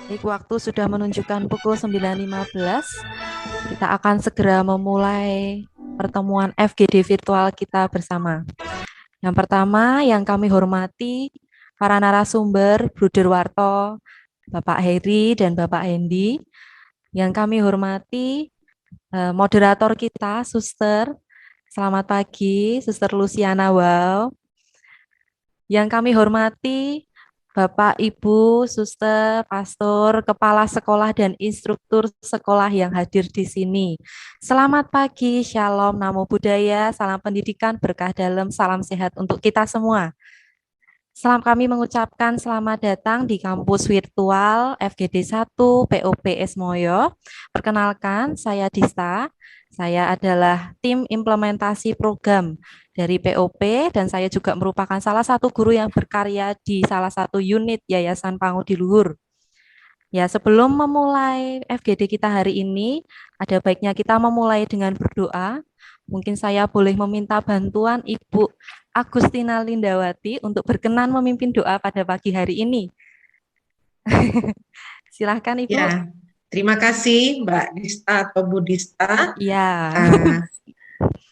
Baik, waktu sudah menunjukkan pukul 9.15. Kita akan segera memulai pertemuan FGD virtual kita bersama. Yang pertama, yang kami hormati para narasumber, Bruder Warto, Bapak Heri, dan Bapak Hendi. Yang kami hormati moderator kita, Suster. Selamat pagi, Suster Luciana Wow. Yang kami hormati Bapak, Ibu, Suster, Pastor, Kepala Sekolah, dan Instruktur Sekolah yang hadir di sini. Selamat pagi, Shalom, Namo Buddhaya, salam pendidikan, berkah dalam, salam sehat untuk kita semua. Kami mengucapkan selamat datang di kampus virtual FGD 1 POP Esmoyo. Perkenalkan, saya Dista. Saya adalah tim implementasi program dari POP dan saya juga merupakan salah satu guru yang berkarya di salah satu unit Yayasan Pangudi Luhur. Ya, sebelum memulai FGD kita hari ini, ada baiknya kita memulai dengan berdoa. Mungkin saya boleh meminta bantuan Ibu Agustina Lindawati untuk berkenan memimpin doa pada pagi hari ini. Silahkan Ibu. Ya, terima kasih Mbak Dista atau Bu Dista. Ya.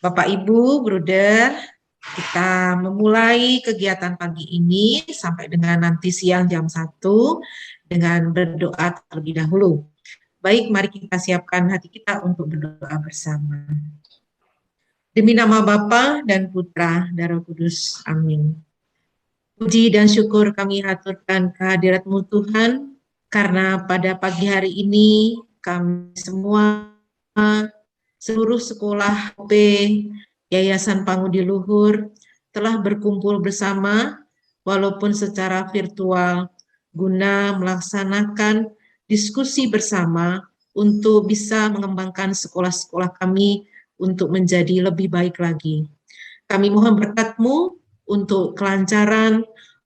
Bapak Ibu, Bruder, kita memulai kegiatan pagi ini sampai dengan nanti siang jam 1 dengan berdoa terlebih dahulu. Baik, mari kita siapkan hati kita untuk berdoa bersama. Demi nama Bapa dan Putra dan Roh Kudus. Amin. Puji dan syukur kami haturkan kehadirat-Mu Tuhan, karena pada pagi hari ini kami semua, seluruh sekolah OP Yayasan Pangudi Luhur telah berkumpul bersama walaupun secara virtual guna melaksanakan diskusi bersama untuk bisa mengembangkan sekolah-sekolah kami untuk menjadi lebih baik lagi. Kami mohon berkat-Mu untuk kelancaran,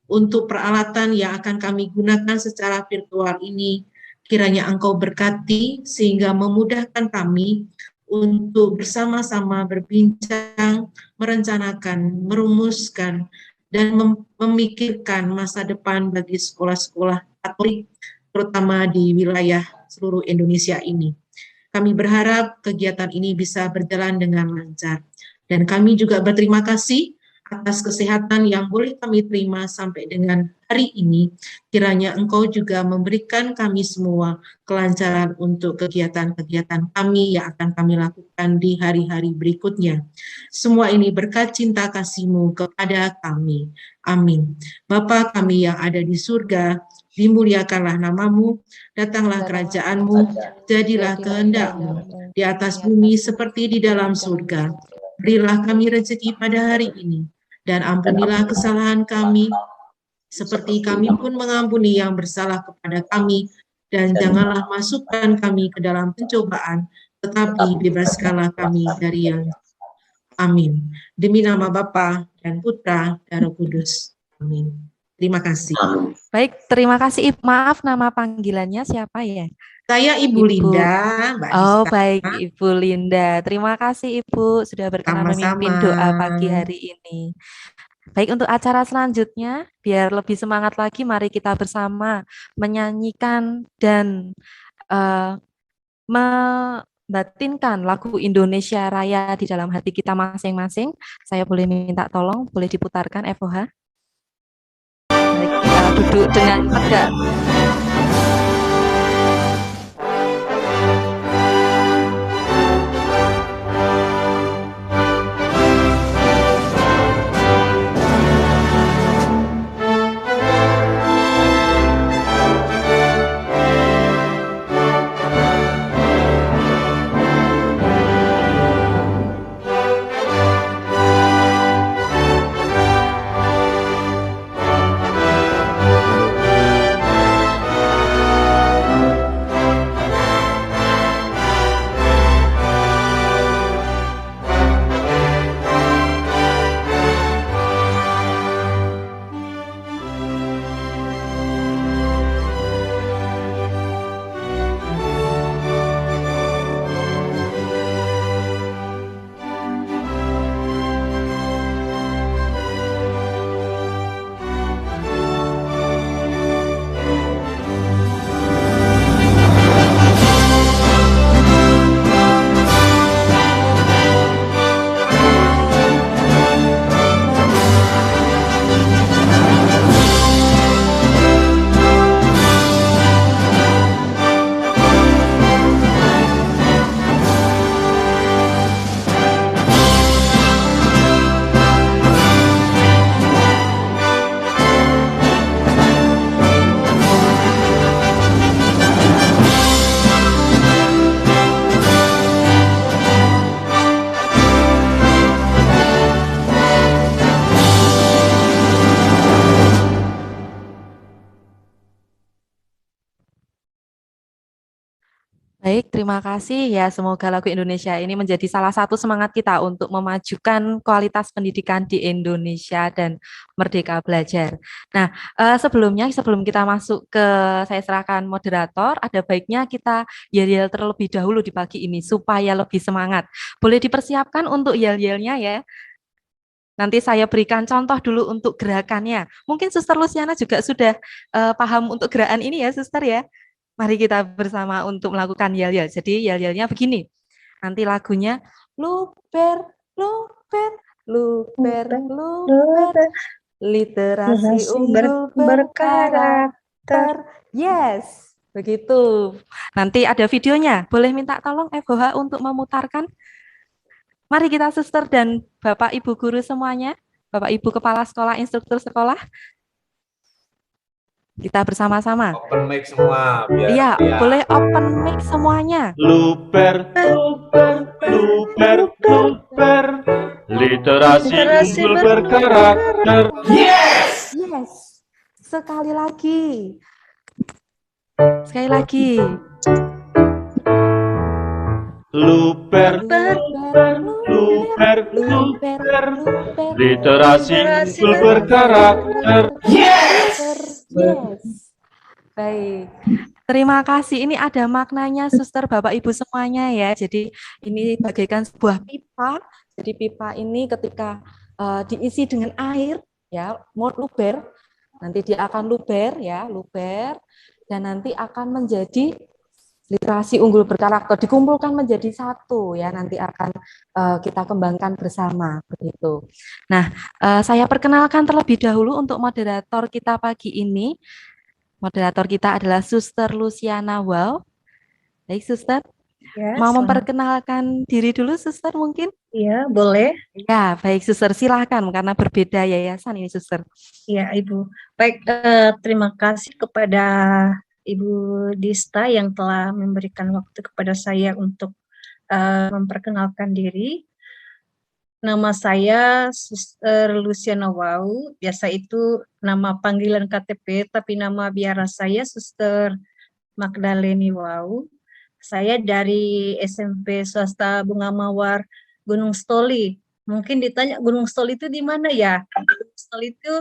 untuk peralatan yang akan kami gunakan secara virtual ini. Kiranya Engkau berkati sehingga memudahkan kami untuk bersama-sama berbincang, merencanakan, merumuskan, dan memikirkan masa depan bagi sekolah-sekolah Katolik, terutama di wilayah seluruh Indonesia ini. Kami berharap kegiatan ini bisa berjalan dengan lancar. Dan kami juga berterima kasih atas kesehatan yang boleh kami terima sampai dengan hari ini. Kiranya Engkau juga memberikan kami semua kelancaran untuk kegiatan-kegiatan kami yang akan kami lakukan di hari-hari berikutnya. Semua ini berkat cinta kasih-Mu kepada kami. Amin. Bapa kami yang ada di surga, dimuliakanlah nama-Mu, datanglah kerajaan-Mu, jadilah kehendak-Mu di atas bumi seperti di dalam surga. Berilah kami rezeki pada hari ini, dan ampunilah kesalahan kami, seperti kami pun mengampuni yang bersalah kepada kami, dan janganlah masukkan kami ke dalam pencobaan, tetapi bebaskanlah kami dari yang. Amin. Demi nama Bapa dan Putra dan Roh Kudus. Amin. Terima kasih. Baik, terima kasih. Maaf, nama panggilannya siapa ya? Saya Ibu Linda, Mbak Oh, Dista. baik, Ibu Linda. Terima kasih Ibu sudah berkenan memimpin Sama-sama. doa pagi hari ini. Baik, untuk acara selanjutnya, biar lebih semangat lagi, mari kita bersama menyanyikan dan membatinkan lagu Indonesia Raya di dalam hati kita masing-masing. Saya boleh minta tolong, boleh diputarkan FOH? Baik, kita duduk dengan tegak. Baik, terima kasih ya. Semoga lagu Indonesia ini menjadi salah satu semangat kita untuk memajukan kualitas pendidikan di Indonesia dan merdeka belajar. Nah, sebelumnya sebelum kita masuk ke saya serahkan moderator, ada baiknya kita yel-yel terlebih dahulu di pagi ini supaya lebih semangat. Boleh dipersiapkan untuk yel-yelnya ya. Nanti saya berikan contoh dulu untuk gerakannya. Mungkin Suster Luciana juga sudah paham untuk gerakan ini ya, Suster ya. Mari kita bersama untuk melakukan yel-yel. Jadi yel-yelnya begini. Nanti lagunya luper, luper, luper, luper, literasi Generasi unggul berkarakter. berkarakter. Yes, begitu. Nanti ada videonya. Boleh minta tolong FOH untuk memutarkan? Mari kita suster dan Bapak Ibu guru semuanya, Bapak Ibu kepala sekolah, instruktur sekolah, kita bersama-sama. Open mic semua biar Iya, lihat. boleh open mic semuanya. Luper, luper, luper, luper, literasi unggul berkarakter. Yes. Sekali lagi. Sekali lagi. Luper, luper, luper, luper, literasi unggul berkarakter. Yes. Baik. Terima kasih. Ini ada maknanya, Suster, Bapak, Ibu semuanya ya. Jadi ini bagaikan sebuah pipa. Jadi pipa ini ketika diisi dengan air, ya, mau luber, nanti dia akan luber, ya, luber, dan nanti akan menjadi literasi unggul berkarakter, dikumpulkan menjadi satu, ya, nanti akan kita kembangkan bersama, begitu. Nah, saya perkenalkan terlebih dahulu untuk moderator kita pagi ini. Moderator kita adalah Suster Luciana Wow. Baik, Suster. Ya, Mau memperkenalkan diri dulu, Suster, mungkin? ya, boleh. Ya, baik, Suster. Silakan, karena berbeda yayasan ini, Suster. Ya, Ibu. Baik, terima kasih kepada Ibu Dista yang telah memberikan waktu kepada saya untuk memperkenalkan diri. Nama saya Suster Luciana Wau, biasa itu nama panggilan KTP, tapi nama biara saya Suster Magdaleni Wau. Saya dari SMP Swasta Bunga Mawar Gunung Stoli. Mungkin ditanya Gunung Stoli itu di mana ya? Gunung Stoli itu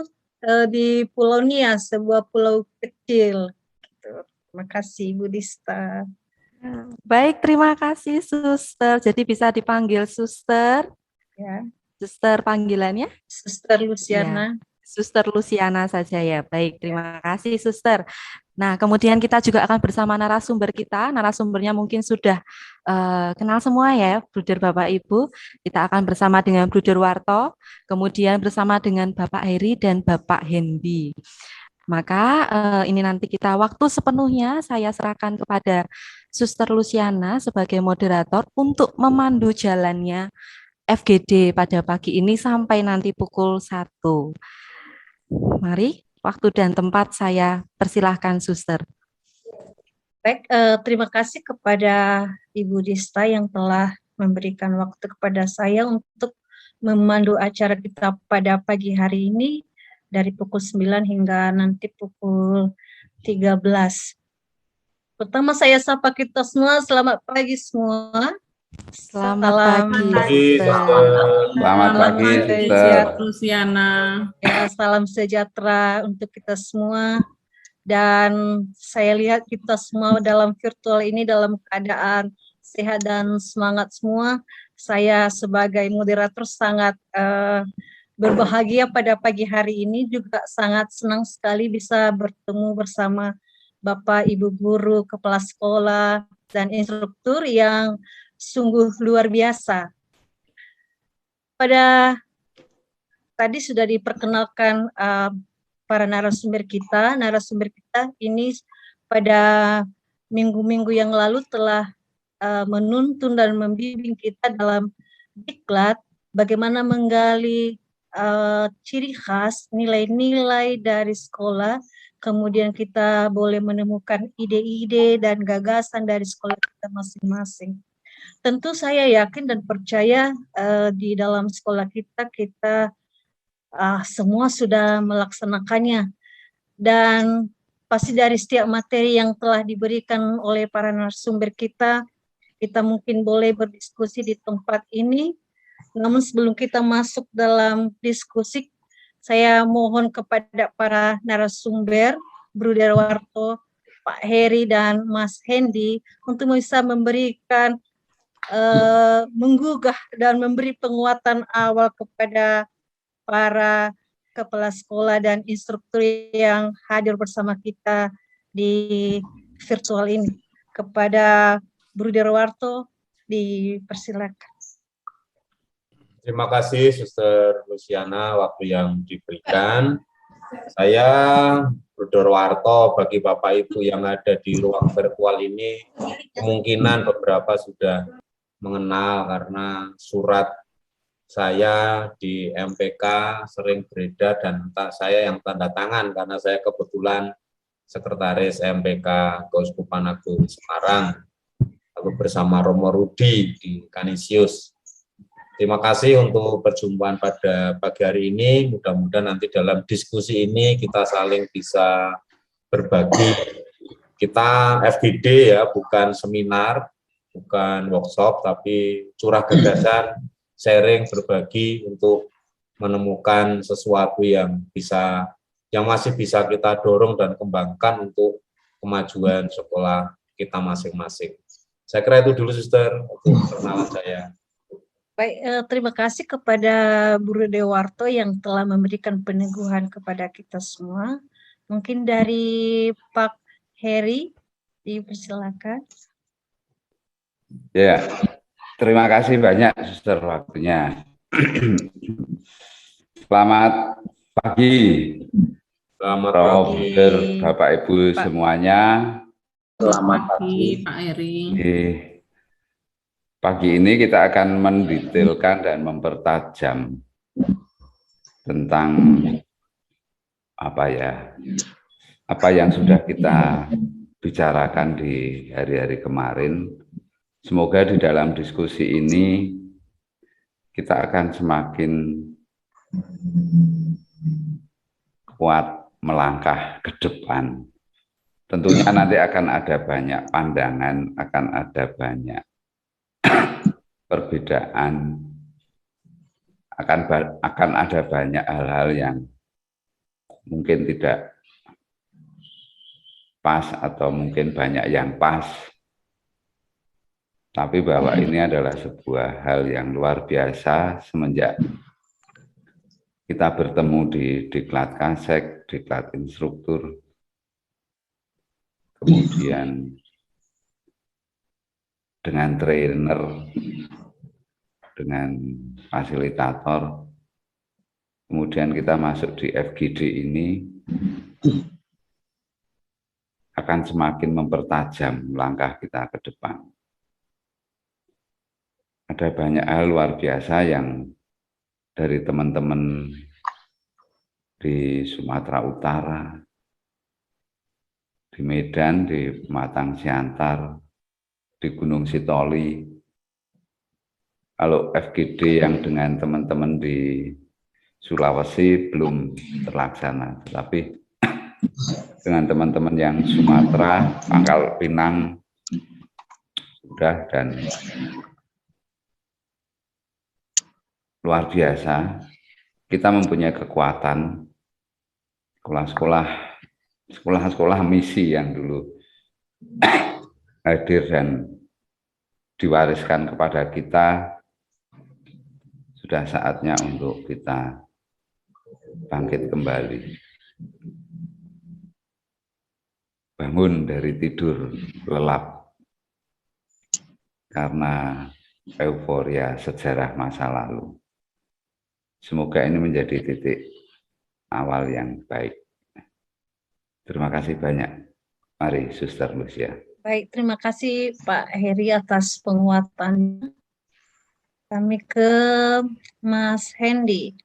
di Pulau Nias, sebuah pulau kecil. Gitu. Terima kasih Bu Dista. Baik, terima kasih, Suster. Jadi bisa dipanggil Suster. Ya. Suster panggilannya? Suster Luciana. Ya. Suster Luciana saja ya. Baik, terima kasih, Suster. Nah, kemudian kita juga akan bersama narasumber kita. Narasumbernya mungkin sudah kenal semua ya, Bruder Bapak Ibu. Kita akan bersama dengan Bruder Warto, kemudian bersama dengan Bapak Heri dan Bapak Hendy. Maka ini nanti kita waktu sepenuhnya saya serahkan kepada Suster Luciana sebagai moderator untuk memandu jalannya FGD pada pagi ini sampai nanti pukul 1. Mari, waktu dan tempat saya persilahkan, Suster. Baik, terima kasih kepada Ibu Dista yang telah memberikan waktu kepada saya untuk memandu acara kita pada pagi hari ini dari pukul 9 hingga nanti pukul 13. Pertama saya sapa kita semua, selamat pagi semua. Selamat pagi, Selamat pagi, Suster. Luciana. Ya, salam sejahtera untuk kita semua. Dan saya lihat kita semua dalam virtual ini dalam keadaan sehat dan semangat semua. Saya sebagai moderator sangat berbahagia pada pagi hari ini, juga sangat senang sekali bisa bertemu bersama Bapak, Ibu guru, kepala sekolah, dan instruktur yang sungguh luar biasa. Pada tadi sudah diperkenalkan para narasumber kita. Narasumber kita ini pada minggu-minggu yang lalu telah menuntun dan membimbing kita dalam diklat bagaimana menggali ciri khas, nilai-nilai dari sekolah. Kemudian kita boleh menemukan ide-ide dan gagasan dari sekolah kita masing-masing. Tentu saya yakin dan percaya di dalam sekolah kita semua sudah melaksanakannya. Dan pasti dari setiap materi yang telah diberikan oleh para narasumber kita mungkin boleh berdiskusi di tempat ini. Namun sebelum kita masuk dalam diskusi, saya mohon kepada para narasumber, Bro Darwarto, Pak Heri, dan Mas Hendy, untuk bisa memberikan, menggugah dan memberi penguatan awal kepada para kepala sekolah dan instruktur yang hadir bersama kita di virtual ini. Kepada Bro Darwarto, dipersilakan. Terima kasih Suster Luciana waktu yang diberikan. Saya Bro Darwarto, bagi Bapak Ibu yang ada di ruang virtual ini, kemungkinan beberapa sudah mengenal karena surat saya di MPK sering beredar dan saya yang tanda tangan karena saya kebetulan Sekretaris MPK Keuskupan Agung Semarang, aku bersama Romo Rudi di Kanisius. Terima kasih untuk perjumpaan pada pagi hari ini. Mudah-mudahan nanti dalam diskusi ini kita saling bisa berbagi. Kita FGD ya, bukan seminar, bukan workshop, tapi curah gagasan, sharing, berbagi untuk menemukan sesuatu yang masih bisa kita dorong dan kembangkan untuk kemajuan sekolah kita masing-masing. Saya kira itu dulu, Suster, untuk perkenalan saya. Baik, terima kasih kepada Bro Darwarto yang telah memberikan peneguhan kepada kita semua. Mungkin dari Pak Heri, dipersilakan. Ya, terima kasih banyak Suster waktunya. Selamat pagi. Selamat pagi, Bapak Ibu semuanya. Selamat pagi, Pak Heri. Pagi ini kita akan mendetailkan dan mempertajam tentang apa yang sudah kita bicarakan di hari-hari kemarin. Semoga di dalam diskusi ini kita akan semakin kuat melangkah ke depan. Tentunya nanti akan ada banyak pandangan, akan ada banyak perbedaan, akan ada banyak hal-hal yang mungkin tidak pas atau mungkin banyak yang pas. Tapi bahwa ini adalah sebuah hal yang luar biasa semenjak kita bertemu di Diklat Kasek, Diklat Instruktur, kemudian dengan trainer, dengan fasilitator, kemudian kita masuk di FGD ini, akan semakin mempertajam langkah kita ke depan. Ada banyak hal luar biasa yang dari teman-teman di Sumatera Utara, di Medan, di Pematang Siantar, di Gunung Sitoli. Kalau FGD yang dengan teman-teman di Sulawesi belum terlaksana, tetapi dengan teman-teman yang Sumatera, Pangkal Pinang sudah, dan luar biasa. Kita mempunyai kekuatan sekolah-sekolah misi yang dulu hadir dan diwariskan kepada kita, sudah saatnya untuk kita bangkit kembali, bangun dari tidur lelap karena euforia sejarah masa lalu. Semoga ini menjadi titik awal yang baik. Terima kasih banyak. Mari, Suster Lucia. Baik, terima kasih Pak Heri atas penguatannya. Kami ke Mas Hendy.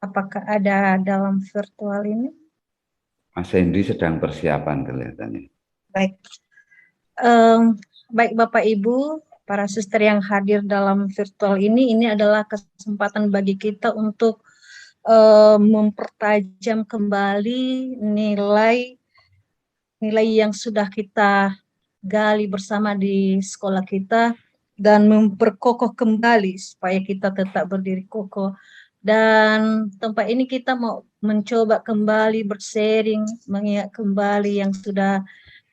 Apakah ada dalam virtual ini? Mas Hendy sedang persiapan kelihatannya. Baik. Baik Bapak Ibu, para suster yang hadir dalam virtual ini adalah kesempatan bagi kita untuk mempertajam kembali nilai yang sudah kita gali bersama di sekolah kita dan memperkokoh kembali supaya kita tetap berdiri kokoh. Dan tempat ini kita mau mencoba kembali bersharing, mengingat kembali yang sudah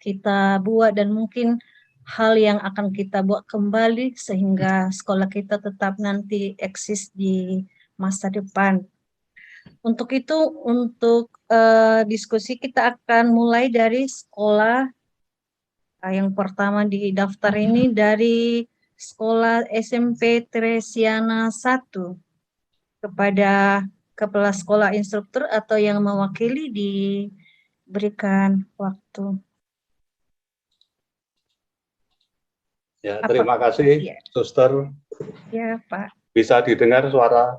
kita buat dan mungkin hal yang akan kita buat kembali sehingga sekolah kita tetap nanti eksis di masa depan. Untuk itu, untuk diskusi kita akan mulai dari sekolah yang pertama di daftar ini dari sekolah SMP Teresiana 1 kepada kepala sekolah instruktur atau yang mewakili diberikan waktu. Ya, terima kasih, Ya. Suster. Ya, Pak. Bisa didengar suara?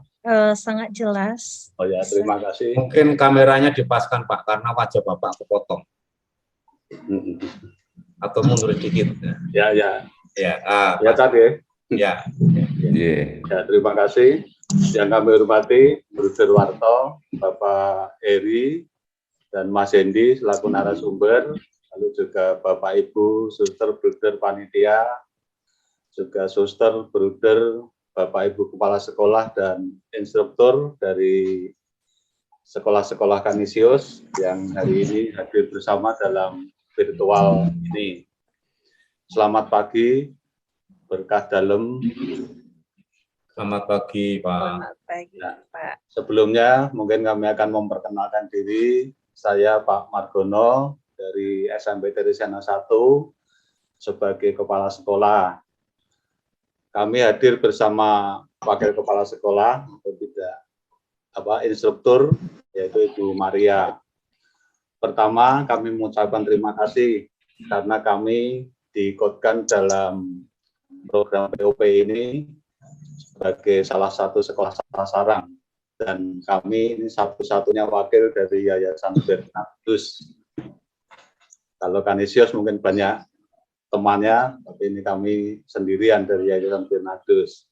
Sangat jelas. Oh ya, terima kasih. Mungkin kameranya dipaskan Pak, karena wajah Bapak kepotong. Atau mundur dikit. Ya, ya. Ya, Ya, tadi. ya. Ya, terima kasih. Yang kami hormati, Bruder Warto, Bapak Eri, dan Mas Hendi selaku narasumber, lalu juga Bapak Ibu, Suster, Bruder Panitia, juga Suster, Bruder, Bapak Ibu Kepala Sekolah, dan instruktur dari sekolah-sekolah Kanisius yang hari ini hadir bersama dalam virtual ini. Selamat pagi, berkah dalam. Selamat pagi, Pak. Selamat pagi, Pak. Sebelumnya mungkin kami akan memperkenalkan diri. Saya Pak Margono dari SMP Teresiana 1 sebagai kepala sekolah. Kami hadir bersama wakil kepala sekolah atau tidak instruktur, yaitu Ibu Maria. Pertama, kami mengucapkan terima kasih karena kami diikutkan dalam program POP ini sebagai salah satu sekolah sasaran, dan kami ini satu-satunya wakil dari Yayasan Bernardus. Kalau Kanisius mungkin banyak temannya, tapi ini kami sendirian dari Yayasan Bernardus.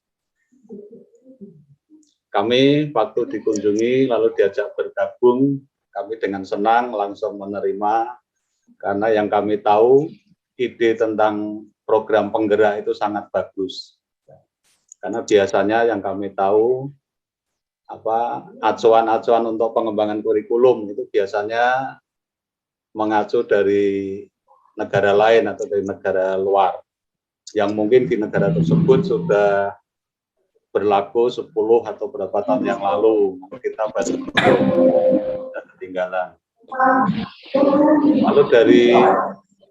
Kami waktu dikunjungi lalu diajak bergabung, kami dengan senang langsung menerima, karena yang kami tahu ide tentang program penggerak itu sangat bagus. Karena biasanya yang kami tahu acuan-acuan untuk pengembangan kurikulum itu biasanya mengacu dari negara lain atau dari negara luar, yang mungkin di negara tersebut sudah berlaku 10 atau berapa tahun yang lalu. Kita baru ketinggalan. Lalu dari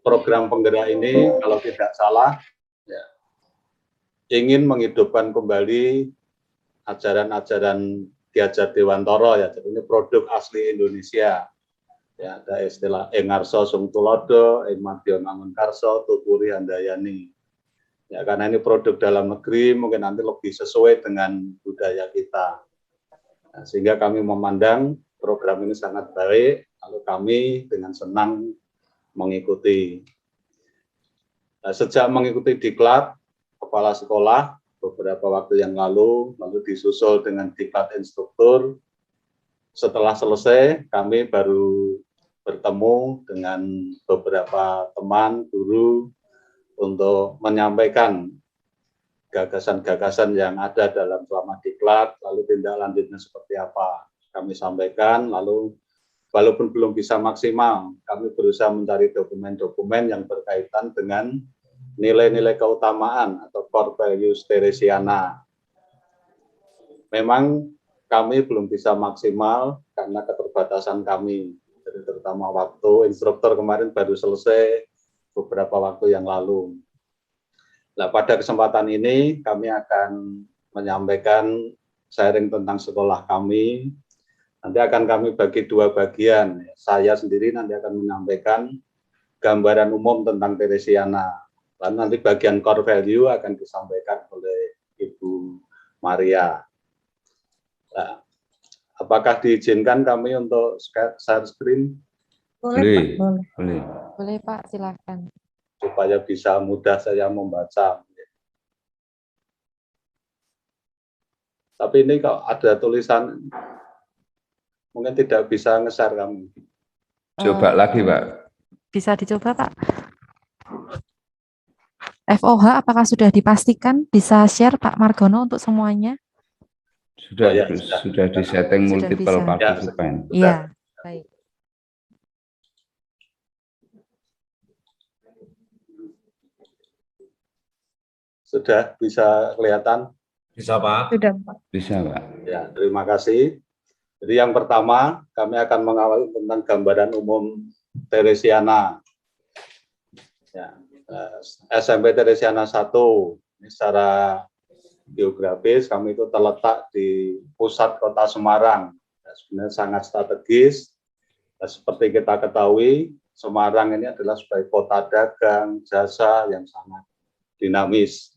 program penggerak ini, kalau tidak salah, ya, ingin menghidupkan kembali ajaran-ajaran Ki Hajar Dewantara, ya. Jadi ini produk asli Indonesia. Ya, ada istilah Engarso Sung Tulodo, Enmadyo Mangunkarso, Tuturi Handayani. Ya, karena ini produk dalam negeri, mungkin nanti lebih sesuai dengan budaya kita. Nah, sehingga kami memandang program ini sangat baik, lalu kami dengan senang mengikuti. Nah, sejak mengikuti diklat kepala sekolah beberapa waktu yang lalu disusul dengan diklat instruktur. Setelah selesai, kami baru bertemu dengan beberapa teman, guru, untuk menyampaikan gagasan-gagasan yang ada dalam selama diklat, lalu tindak lanjutnya seperti apa. Kami sampaikan, lalu walaupun belum bisa maksimal, kami berusaha mencari dokumen-dokumen yang berkaitan dengan nilai-nilai keutamaan atau core values Teresiana. Memang kami belum bisa maksimal karena keterbatasan kami, jadi terutama waktu. Instruktur kemarin baru selesai beberapa waktu yang lalu. Nah, pada kesempatan ini kami akan menyampaikan sharing tentang sekolah kami. Nanti akan kami bagi dua bagian. Saya sendiri nanti akan menyampaikan gambaran umum tentang Teresiana. Lalu nanti bagian core value akan disampaikan oleh Ibu Maria. Nah, apakah diizinkan kami untuk share screen? Boleh, Pak. Boleh. Boleh Pak, silakan. Supaya bisa mudah saya membaca. Tapi ini kalau ada tulisan Mungkin tidak bisa nge-share kami. Coba lagi, Pak. Bisa dicoba, Pak. FOH apakah sudah dipastikan bisa share Pak Margono untuk semuanya? Sudah, Oh, ya, sudah disetting Sudah multiple bisa. participant. Iya, baik. Sudah bisa kelihatan? Bisa, Pak? Sudah, Pak. Bisa, Pak. Ya, terima kasih. Jadi yang pertama, kami akan mengawali tentang gambaran umum Teresiana. Ya, SMP Teresiana 1, ini secara geografis kami itu terletak di pusat kota Semarang. Ya, sebenarnya sangat strategis. Ya, seperti kita ketahui, Semarang ini adalah sebagai kota dagang, jasa yang sangat dinamis.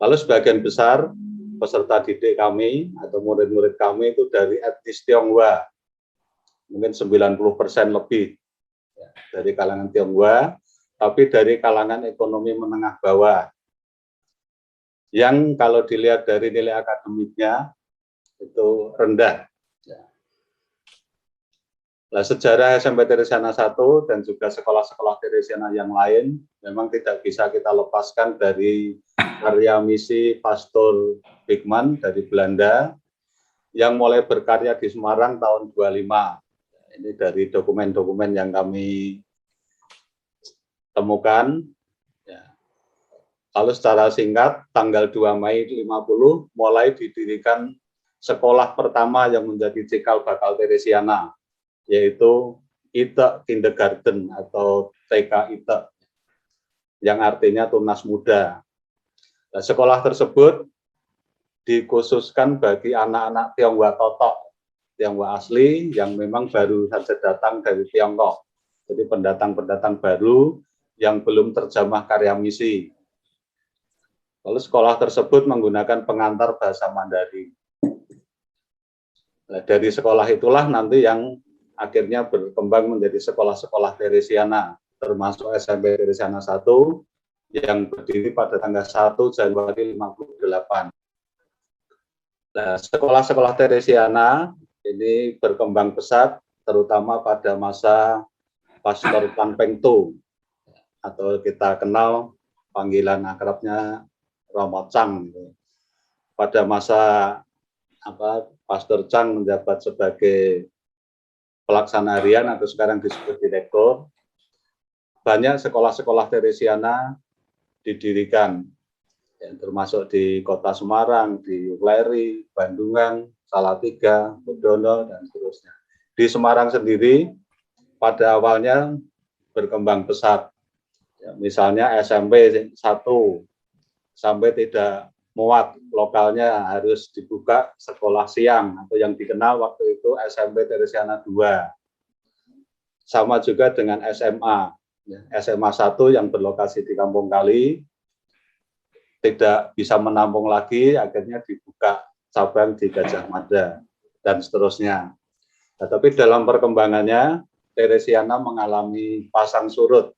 Lalu sebagian besar peserta didik kami atau murid-murid kami itu dari etnis Tionghoa, mungkin 90% lebih ya, dari kalangan Tionghoa, tapi dari kalangan ekonomi menengah bawah, yang kalau dilihat dari nilai akademiknya itu rendah. Nah, sejarah SMP Teresiana 1 dan juga sekolah-sekolah Teresiana yang lain memang tidak bisa kita lepaskan dari karya misi Pastor Bigman dari Belanda yang mulai berkarya di Semarang tahun 25. Ini dari dokumen-dokumen yang kami temukan. Ya. Lalu secara singkat, tanggal 2 Mei 50 mulai didirikan sekolah pertama yang menjadi cikal bakal Teresiana, yaitu ITE Kindergarten atau TK ITE, yang artinya tunas muda. Nah, sekolah tersebut dikhususkan bagi anak-anak Tionghoa totok, Tionghoa asli yang memang baru saja datang dari Tiongkok. Jadi pendatang-pendatang baru yang belum terjamah karya misi. Lalu sekolah tersebut menggunakan pengantar bahasa Mandarin. Nah, dari sekolah itulah nanti yang akhirnya berkembang menjadi sekolah-sekolah Teresiana, termasuk SMP Teresiana 1 yang berdiri pada tanggal 1 Januari 58. Nah, sekolah-sekolah Teresiana ini berkembang pesat, terutama pada masa Pastor Chang Peng Tu, atau kita kenal panggilan akrabnya Romo Chang. Pada masa Pastor Chang menjabat sebagai pelaksana harian atau sekarang disebut direktur, banyak sekolah-sekolah Teresiana didirikan, ya, termasuk di Kota Semarang, di Uleri, Bandungan, Salatiga, Bodono, dan seterusnya. Di Semarang sendiri, pada awalnya berkembang pesat. Ya, misalnya SMP 1, sampai tidak muat lokalnya harus dibuka sekolah siang atau yang dikenal waktu itu SMP Teresiana 2. Sama juga dengan SMA. SMA 1 yang berlokasi di Kampung Kali tidak bisa menampung lagi, akhirnya dibuka cabang di Gajah Mada dan seterusnya. Nah, tapi dalam perkembangannya Teresiana mengalami pasang surut.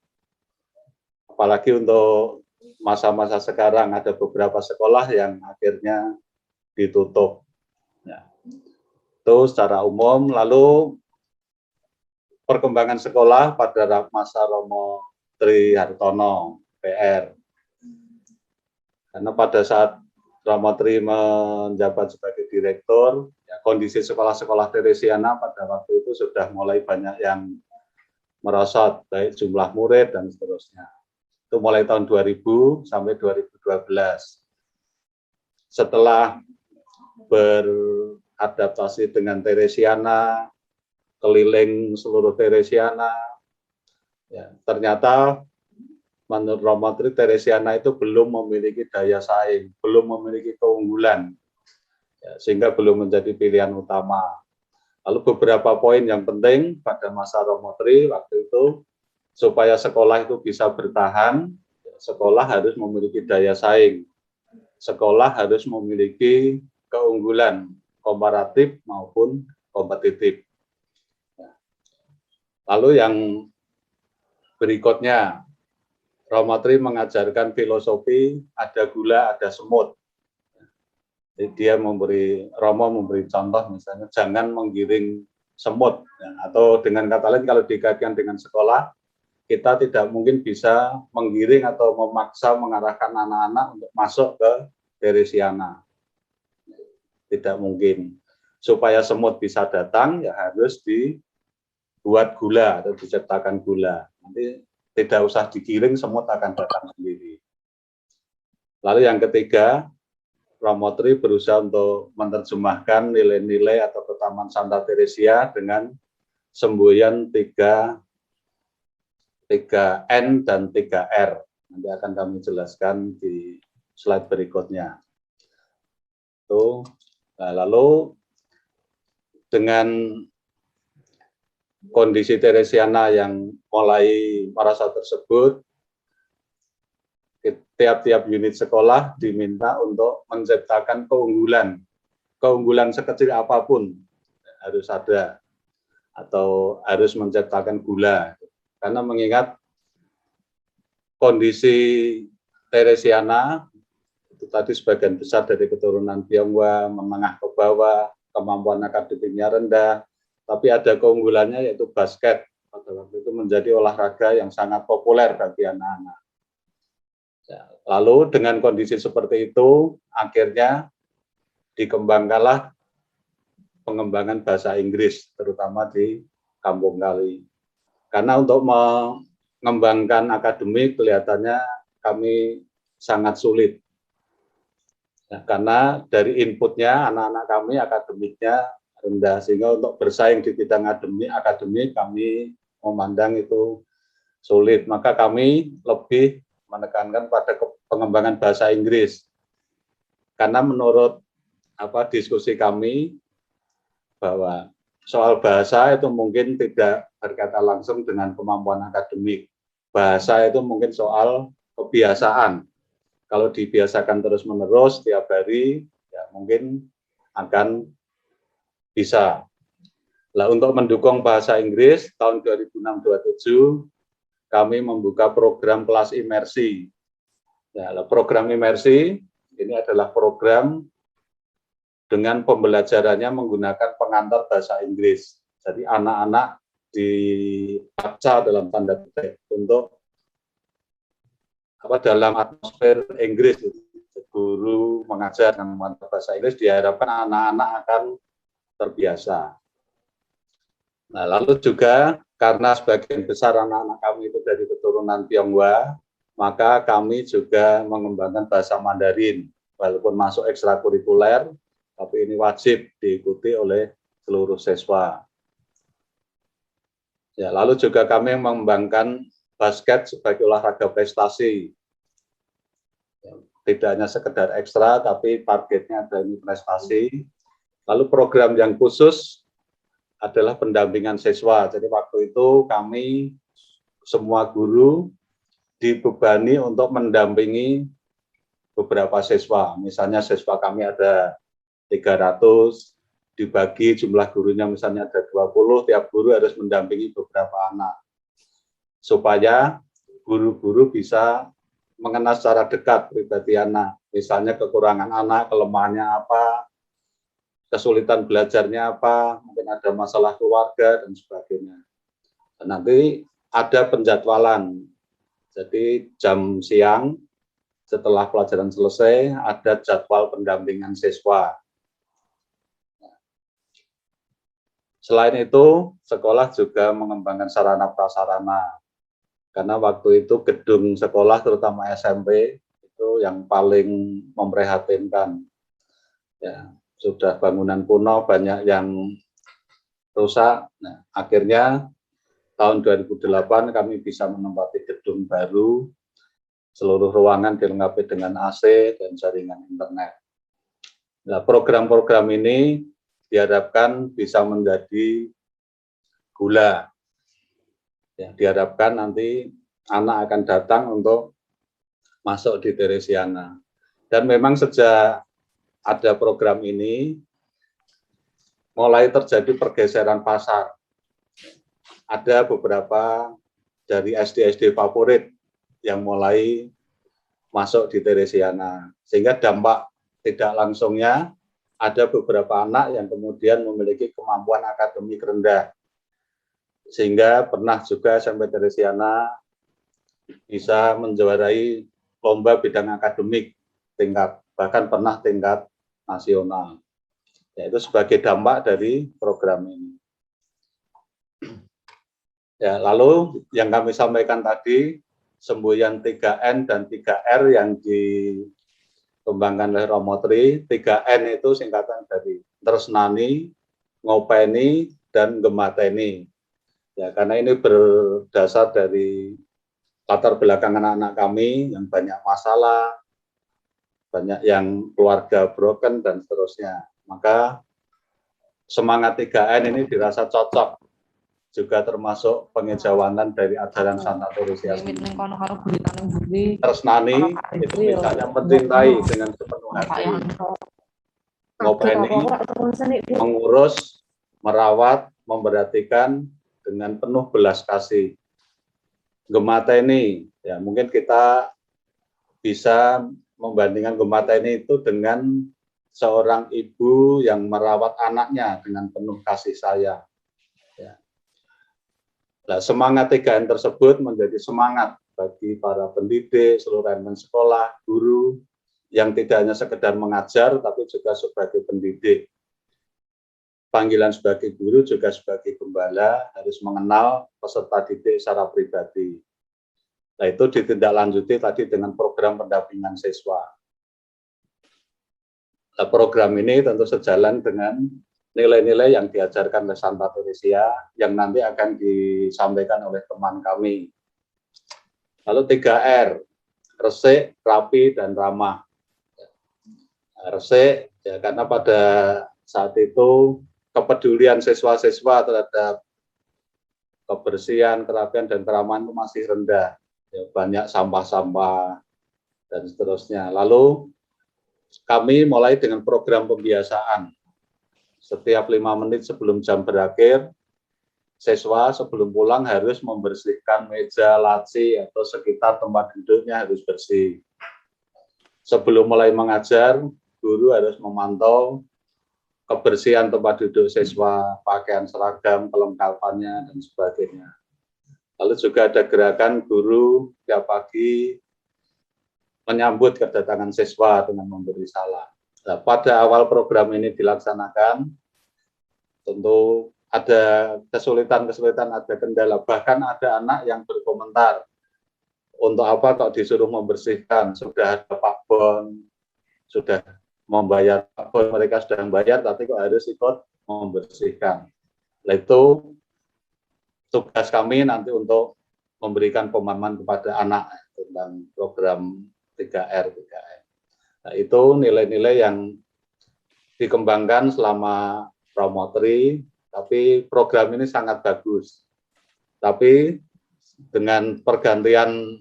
Apalagi untuk masa-masa sekarang ada beberapa sekolah yang akhirnya ditutup. Ya. Itu secara umum. Lalu perkembangan sekolah pada masa Romo Tri Hartono, PR. Karena pada saat Romo Tri menjabat sebagai direktur, ya, kondisi sekolah-sekolah Teresiana pada waktu itu sudah mulai banyak yang merosot, baik jumlah murid dan seterusnya. Itu mulai tahun 2000 sampai 2012. Setelah beradaptasi dengan Teresiana, keliling seluruh Teresiana, ya, ternyata menurut Romo Tri, Teresiana itu belum memiliki daya saing, belum memiliki keunggulan, ya, sehingga belum menjadi pilihan utama. Lalu beberapa poin yang penting pada masa Romo Tri waktu itu, supaya sekolah itu bisa bertahan, sekolah harus memiliki daya saing. Sekolah harus memiliki keunggulan komparatif maupun kompetitif. Lalu yang berikutnya, Romo Tri mengajarkan filosofi ada gula, ada semut. Dia Romo memberi contoh misalnya jangan menggiring semut, ya, atau dengan kata lain kalau dikaitkan dengan sekolah, kita tidak mungkin bisa menggiring atau memaksa mengarahkan anak-anak untuk masuk ke Teresiana. Tidak mungkin. Supaya semut bisa datang, ya harus dibuat gula atau diciptakan gula. Nanti tidak usah digiring, semut akan datang sendiri. Lalu yang ketiga, Romo Tri berusaha untuk menerjemahkan nilai-nilai atau ketaman Santa Teresia dengan semboyan 3N dan 3R. Nanti akan kami jelaskan di slide berikutnya. Nah, lalu dengan kondisi Teresiana yang mulai merasa tersebut, tiap-tiap unit sekolah diminta untuk menciptakan keunggulan sekecil apapun harus ada, atau harus menciptakan gula, karena mengingat kondisi Teresiana itu tadi sebagian besar dari keturunan Tionghoa, menengah ke bawah, kemampuan akademiknya rendah, tapi ada keunggulannya yaitu basket. Pada waktu itu menjadi olahraga yang sangat populer bagi anak-anak. Lalu dengan kondisi seperti itu, akhirnya dikembangkanlah pengembangan bahasa Inggris, terutama di Kampung Kali. Karena untuk mengembangkan akademik, kelihatannya kami sangat sulit. Ya, karena dari inputnya, anak-anak kami akademiknya rendah, sehingga untuk bersaing di bidang akademik kami memandang itu sulit. Maka kami lebih menekankan pada pengembangan bahasa Inggris. Karena menurut diskusi kami, bahwa soal bahasa itu mungkin tidak berkaitan langsung dengan kemampuan akademik. Bahasa itu mungkin soal kebiasaan. Kalau dibiasakan terus-menerus tiap hari, ya mungkin akan bisa. Nah, untuk mendukung bahasa Inggris, tahun 2006-2007, kami membuka program kelas imersi. Ya, program imersi ini adalah program dengan pembelajarannya menggunakan pengantar bahasa Inggris. Jadi anak-anak dipaksa dalam tanda kutip untuk dalam atmosfer Inggris. Guru mengajar dengan pengantar bahasa Inggris, diharapkan anak-anak akan terbiasa. Nah, lalu juga karena sebagian besar anak-anak kami itu dari keturunan Tionghoa, maka kami juga mengembangkan bahasa Mandarin. Walaupun masuk ekstrakurikuler, tapi ini wajib diikuti oleh seluruh siswa. Ya, lalu juga kami mengembangkan basket sebagai olahraga prestasi. Ya, tidak hanya sekedar ekstra, tapi targetnya adalah prestasi. Lalu program yang khusus adalah pendampingan siswa. Jadi waktu itu kami semua guru dibebani untuk mendampingi beberapa siswa. Misalnya siswa kami ada 300, dibagi jumlah gurunya misalnya ada 20, tiap guru harus mendampingi beberapa anak. Supaya guru-guru bisa mengenal secara dekat pribadi anak. Misalnya kekurangan anak, kelemahannya apa, kesulitan belajarnya apa, mungkin ada masalah keluarga, dan sebagainya. Dan nanti ada penjadwalan. Jadi jam siang, setelah pelajaran selesai, ada jadwal pendampingan siswa. Selain itu, sekolah juga mengembangkan sarana prasarana. Karena waktu itu gedung sekolah, terutama SMP, itu yang paling memprihatinkan. Ya, sudah bangunan kuno, banyak yang rusak. Nah, akhirnya tahun 2008 kami bisa menempati gedung baru, seluruh ruangan dilengkapi dengan AC dan jaringan internet. Nah, program-program ini diharapkan bisa menjadi gula. Ya, diharapkan nanti anak akan datang untuk masuk di Teresiana. Dan memang sejak ada program ini, mulai terjadi pergeseran pasar. Ada beberapa dari SD-SD favorit yang mulai masuk di Teresiana. Sehingga dampak tidak langsungnya ada beberapa anak yang kemudian memiliki kemampuan akademik rendah. Sehingga pernah juga SMP Teresiana bisa menjuarai lomba bidang akademik bahkan pernah tingkat nasional. Yaitu sebagai dampak dari program ini. Ya, lalu yang kami sampaikan tadi, semboyan 3N dan 3R yang dikembangkan oleh Romotri. 3N itu singkatan dari tresnani, ngopeni, dan gemateni. Ya, karena ini berdasar dari latar belakang anak-anak kami yang banyak masalah, banyak yang keluarga broken, dan seterusnya. Maka semangat 3N ini dirasa cocok, juga termasuk pengejawanan dari ajaran Santa Teresia. Tresnani itu misalnya mencintai dengan sepenuh hati, ngopeni mengurus, merawat, memperhatikan dengan penuh belas kasih. Gemateni, ya mungkin kita bisa membandingkan gemateni itu dengan seorang ibu yang merawat anaknya dengan penuh kasih sayang. Nah, semangat 3N tersebut menjadi semangat bagi para pendidik, seluruh elemen sekolah, guru, yang tidak hanya sekedar mengajar, tapi juga sebagai pendidik. Panggilan sebagai guru juga sebagai gembala harus mengenal peserta didik secara pribadi. Nah, itu ditindaklanjuti tadi dengan program pendampingan siswa. Nah, program ini tentu sejalan dengan nilai-nilai yang diajarkan oleh Santa Teresia yang nanti akan disampaikan oleh teman kami. Lalu 3R, resik, rapi, dan ramah. Resik, ya, karena pada saat itu kepedulian siswa-siswa terhadap kebersihan, kerapian, dan keramahan itu masih rendah. Ya, banyak sampah-sampah, dan seterusnya. Lalu kami mulai dengan program pembiasaan. Setiap 5 menit sebelum jam berakhir, siswa sebelum pulang harus membersihkan meja, laci, atau sekitar tempat duduknya harus bersih. Sebelum mulai mengajar, guru harus memantau kebersihan tempat duduk siswa, pakaian seragam, kelengkapannya, dan sebagainya. Lalu juga ada gerakan guru tiap pagi menyambut kedatangan siswa dengan memberi salam. Nah, pada awal program ini dilaksanakan, tentu ada kesulitan-kesulitan, ada kendala. Bahkan ada anak yang berkomentar, untuk apa kok disuruh membersihkan? Sudah ada Pak Bon, sudah membayar Pak Bon, mereka sudah membayar, tapi kok harus ikut membersihkan. Nah, itu tugas kami nanti untuk memberikan pemahaman kepada anak tentang program 3R, 3M. Nah, itu nilai-nilai yang dikembangkan selama Romotri, tapi program ini sangat bagus. Tapi dengan pergantian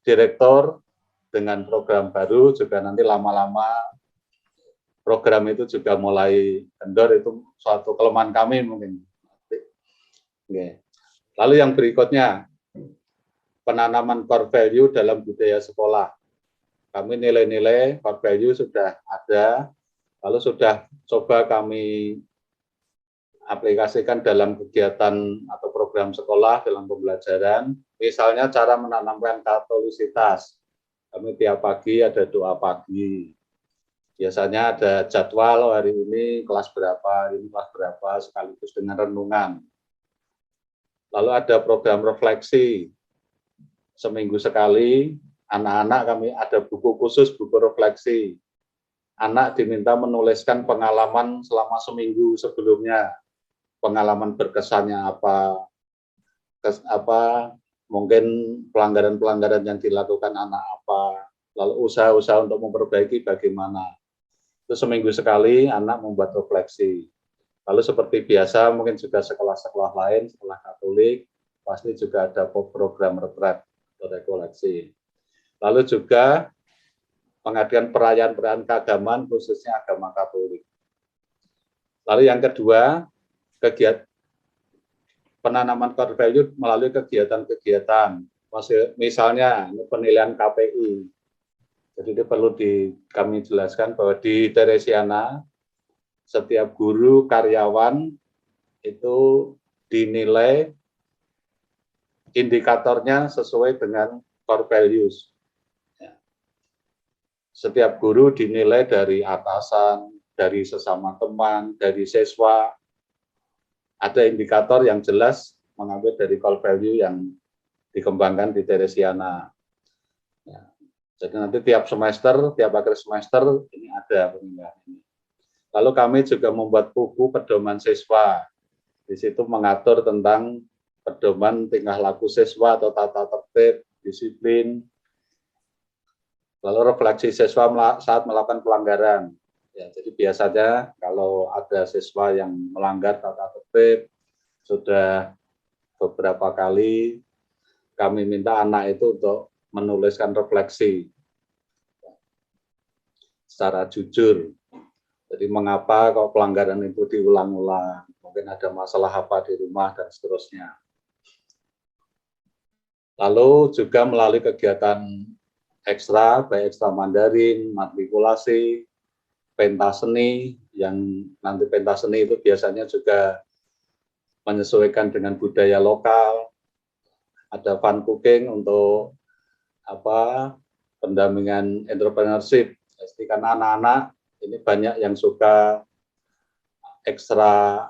direktur, dengan program baru juga nanti lama-lama program itu juga mulai kendor, itu suatu kelemahan kami mungkin. Oke. Lalu yang berikutnya, penanaman core value dalam budaya sekolah. Kami nilai-nilai core value sudah ada, lalu sudah coba kami aplikasikan dalam kegiatan atau program sekolah dalam pembelajaran. Misalnya cara menanamkan katolisitas. Kami tiap pagi ada doa pagi. Biasanya ada jadwal hari ini kelas berapa, hari ini kelas berapa, sekaligus dengan renungan. Lalu ada program refleksi. Seminggu sekali, anak-anak kami ada buku khusus, buku refleksi. Anak diminta menuliskan pengalaman selama seminggu sebelumnya. Pengalaman berkesannya apa, mungkin pelanggaran-pelanggaran yang dilakukan anak apa, lalu usaha-usaha untuk memperbaiki bagaimana. Itu seminggu sekali anak membuat refleksi. Lalu seperti biasa, mungkin juga sekolah-sekolah lain, sekolah Katolik, pasti juga ada program retret atau rekoleksi. Lalu juga pengadaan perayaan-perayaan keagamaan, khususnya agama Katolik. Lalu yang kedua, kegiatan penanaman core value melalui kegiatan-kegiatan. Misalnya penilaian KPI. Jadi ini perlu kami jelaskan bahwa di Teresiana setiap guru karyawan itu dinilai indikatornya sesuai dengan core values. Ya. Setiap guru dinilai dari atasan, dari sesama teman, dari siswa. Ada indikator yang jelas mengambil dari core value yang dikembangkan di Teresiana. Ya. Jadi nanti tiap semester, tiap akhir semester ini ada penilaian ini. Lalu kami juga membuat buku pedoman siswa. Di situ mengatur tentang pedoman tingkah laku siswa atau tata tertib, disiplin, lalu refleksi siswa saat melakukan pelanggaran. Ya, jadi biasanya kalau ada siswa yang melanggar tata tertib, sudah beberapa kali kami minta anak itu untuk menuliskan refleksi secara jujur. Jadi mengapa kok pelanggaran itu diulang-ulang, mungkin ada masalah apa di rumah dan seterusnya. Lalu juga melalui kegiatan ekstra, baik ekstra Mandarin, matrikulasi, pentas seni, yang nanti pentas seni itu biasanya juga menyesuaikan dengan budaya lokal. Ada fun cooking untuk pendampingan entrepreneurship. Jadi karena anak-anak ini banyak yang suka ekstra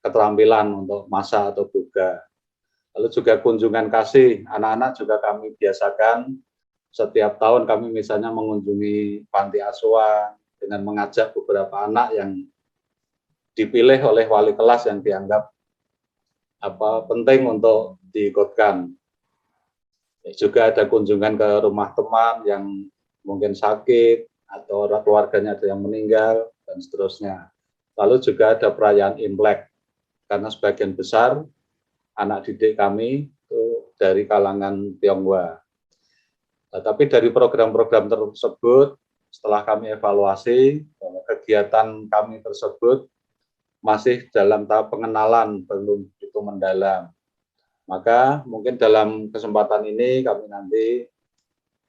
keterampilan untuk masak atau buka. Lalu juga kunjungan kasih, anak-anak juga kami biasakan setiap tahun kami misalnya mengunjungi panti asuhan dengan mengajak beberapa anak yang dipilih oleh wali kelas yang dianggap penting untuk diikutkan. Juga ada kunjungan ke rumah teman yang mungkin sakit atau keluarganya ada yang meninggal dan seterusnya. Lalu juga ada perayaan Imlek karena sebagian besar anak didik kami itu dari kalangan Tionghoa. Nah, tapi dari program-program tersebut setelah kami evaluasi kegiatan kami tersebut masih dalam tahap pengenalan, belum begitu mendalam. Maka mungkin dalam kesempatan ini kami nanti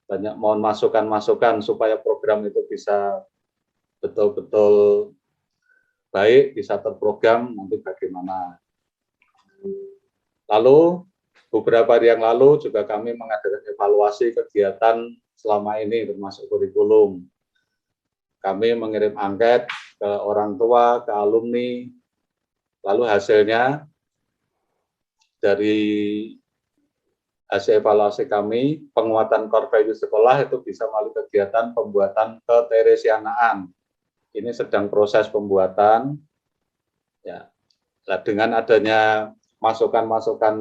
banyak mohon masukan-masukan supaya program itu bisa betul-betul baik, bisa terprogram nanti bagaimana. Lalu beberapa hari yang lalu juga kami mengadakan evaluasi kegiatan selama ini termasuk kurikulum. Kami mengirim angket ke orang tua, ke alumni, lalu hasilnya dari hasil evaluasi kami, penguatan core value sekolah itu bisa melalui kegiatan pembuatan keteresianaan. Ini sedang proses pembuatan. Ya. Nah, dengan adanya masukan-masukan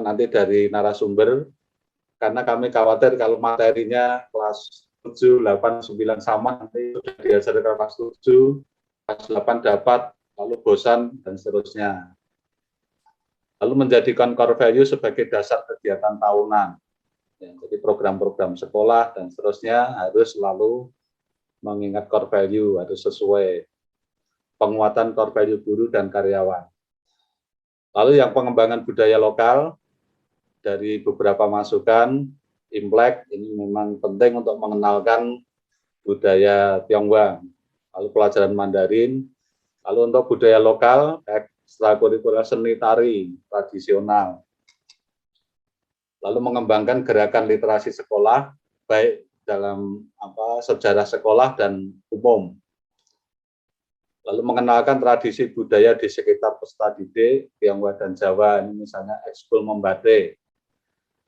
nanti dari narasumber, karena kami khawatir kalau materinya kelas 7, 8, 9 sama, nanti sudah diajarkan kelas 7, kelas 8 dapat, lalu bosan, dan seterusnya. Lalu menjadikan core value sebagai dasar kegiatan tahunan. Ya, jadi program-program sekolah dan seterusnya harus selalu mengingat core value, harus sesuai penguatan core value guru dan karyawan. Lalu yang pengembangan budaya lokal, dari beberapa masukan, Imlek ini memang penting untuk mengenalkan budaya Tionghoa, lalu pelajaran Mandarin, lalu untuk budaya lokal, ekstrakurikuler seni tari tradisional, lalu mengembangkan gerakan literasi sekolah, baik dalam sejarah sekolah dan umum, lalu mengenalkan tradisi budaya di sekitar peserta didik Tionghoa dan Jawa, ini misalnya ekskul membatik,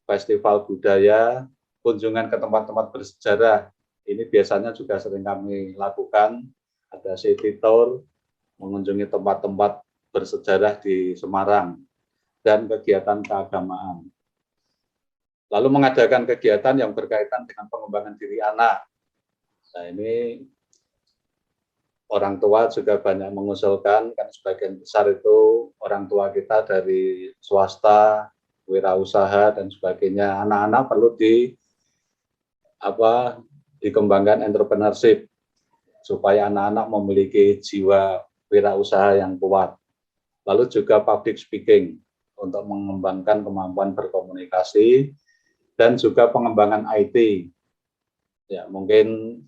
festival budaya, kunjungan ke tempat-tempat bersejarah. Ini biasanya juga sering kami lakukan. Ada city tour, mengunjungi tempat-tempat bersejarah di Semarang, dan kegiatan keagamaan. Lalu mengadakan kegiatan yang berkaitan dengan pengembangan diri anak. Nah, ini orang tua juga banyak mengusulkan, kan sebagian besar itu orang tua kita dari swasta, wirausaha dan sebagainya. Anak-anak perlu dikembangkan entrepreneurship supaya anak-anak memiliki jiwa wirausaha yang kuat. Lalu juga public speaking untuk mengembangkan kemampuan berkomunikasi dan juga pengembangan IT. Ya, mungkin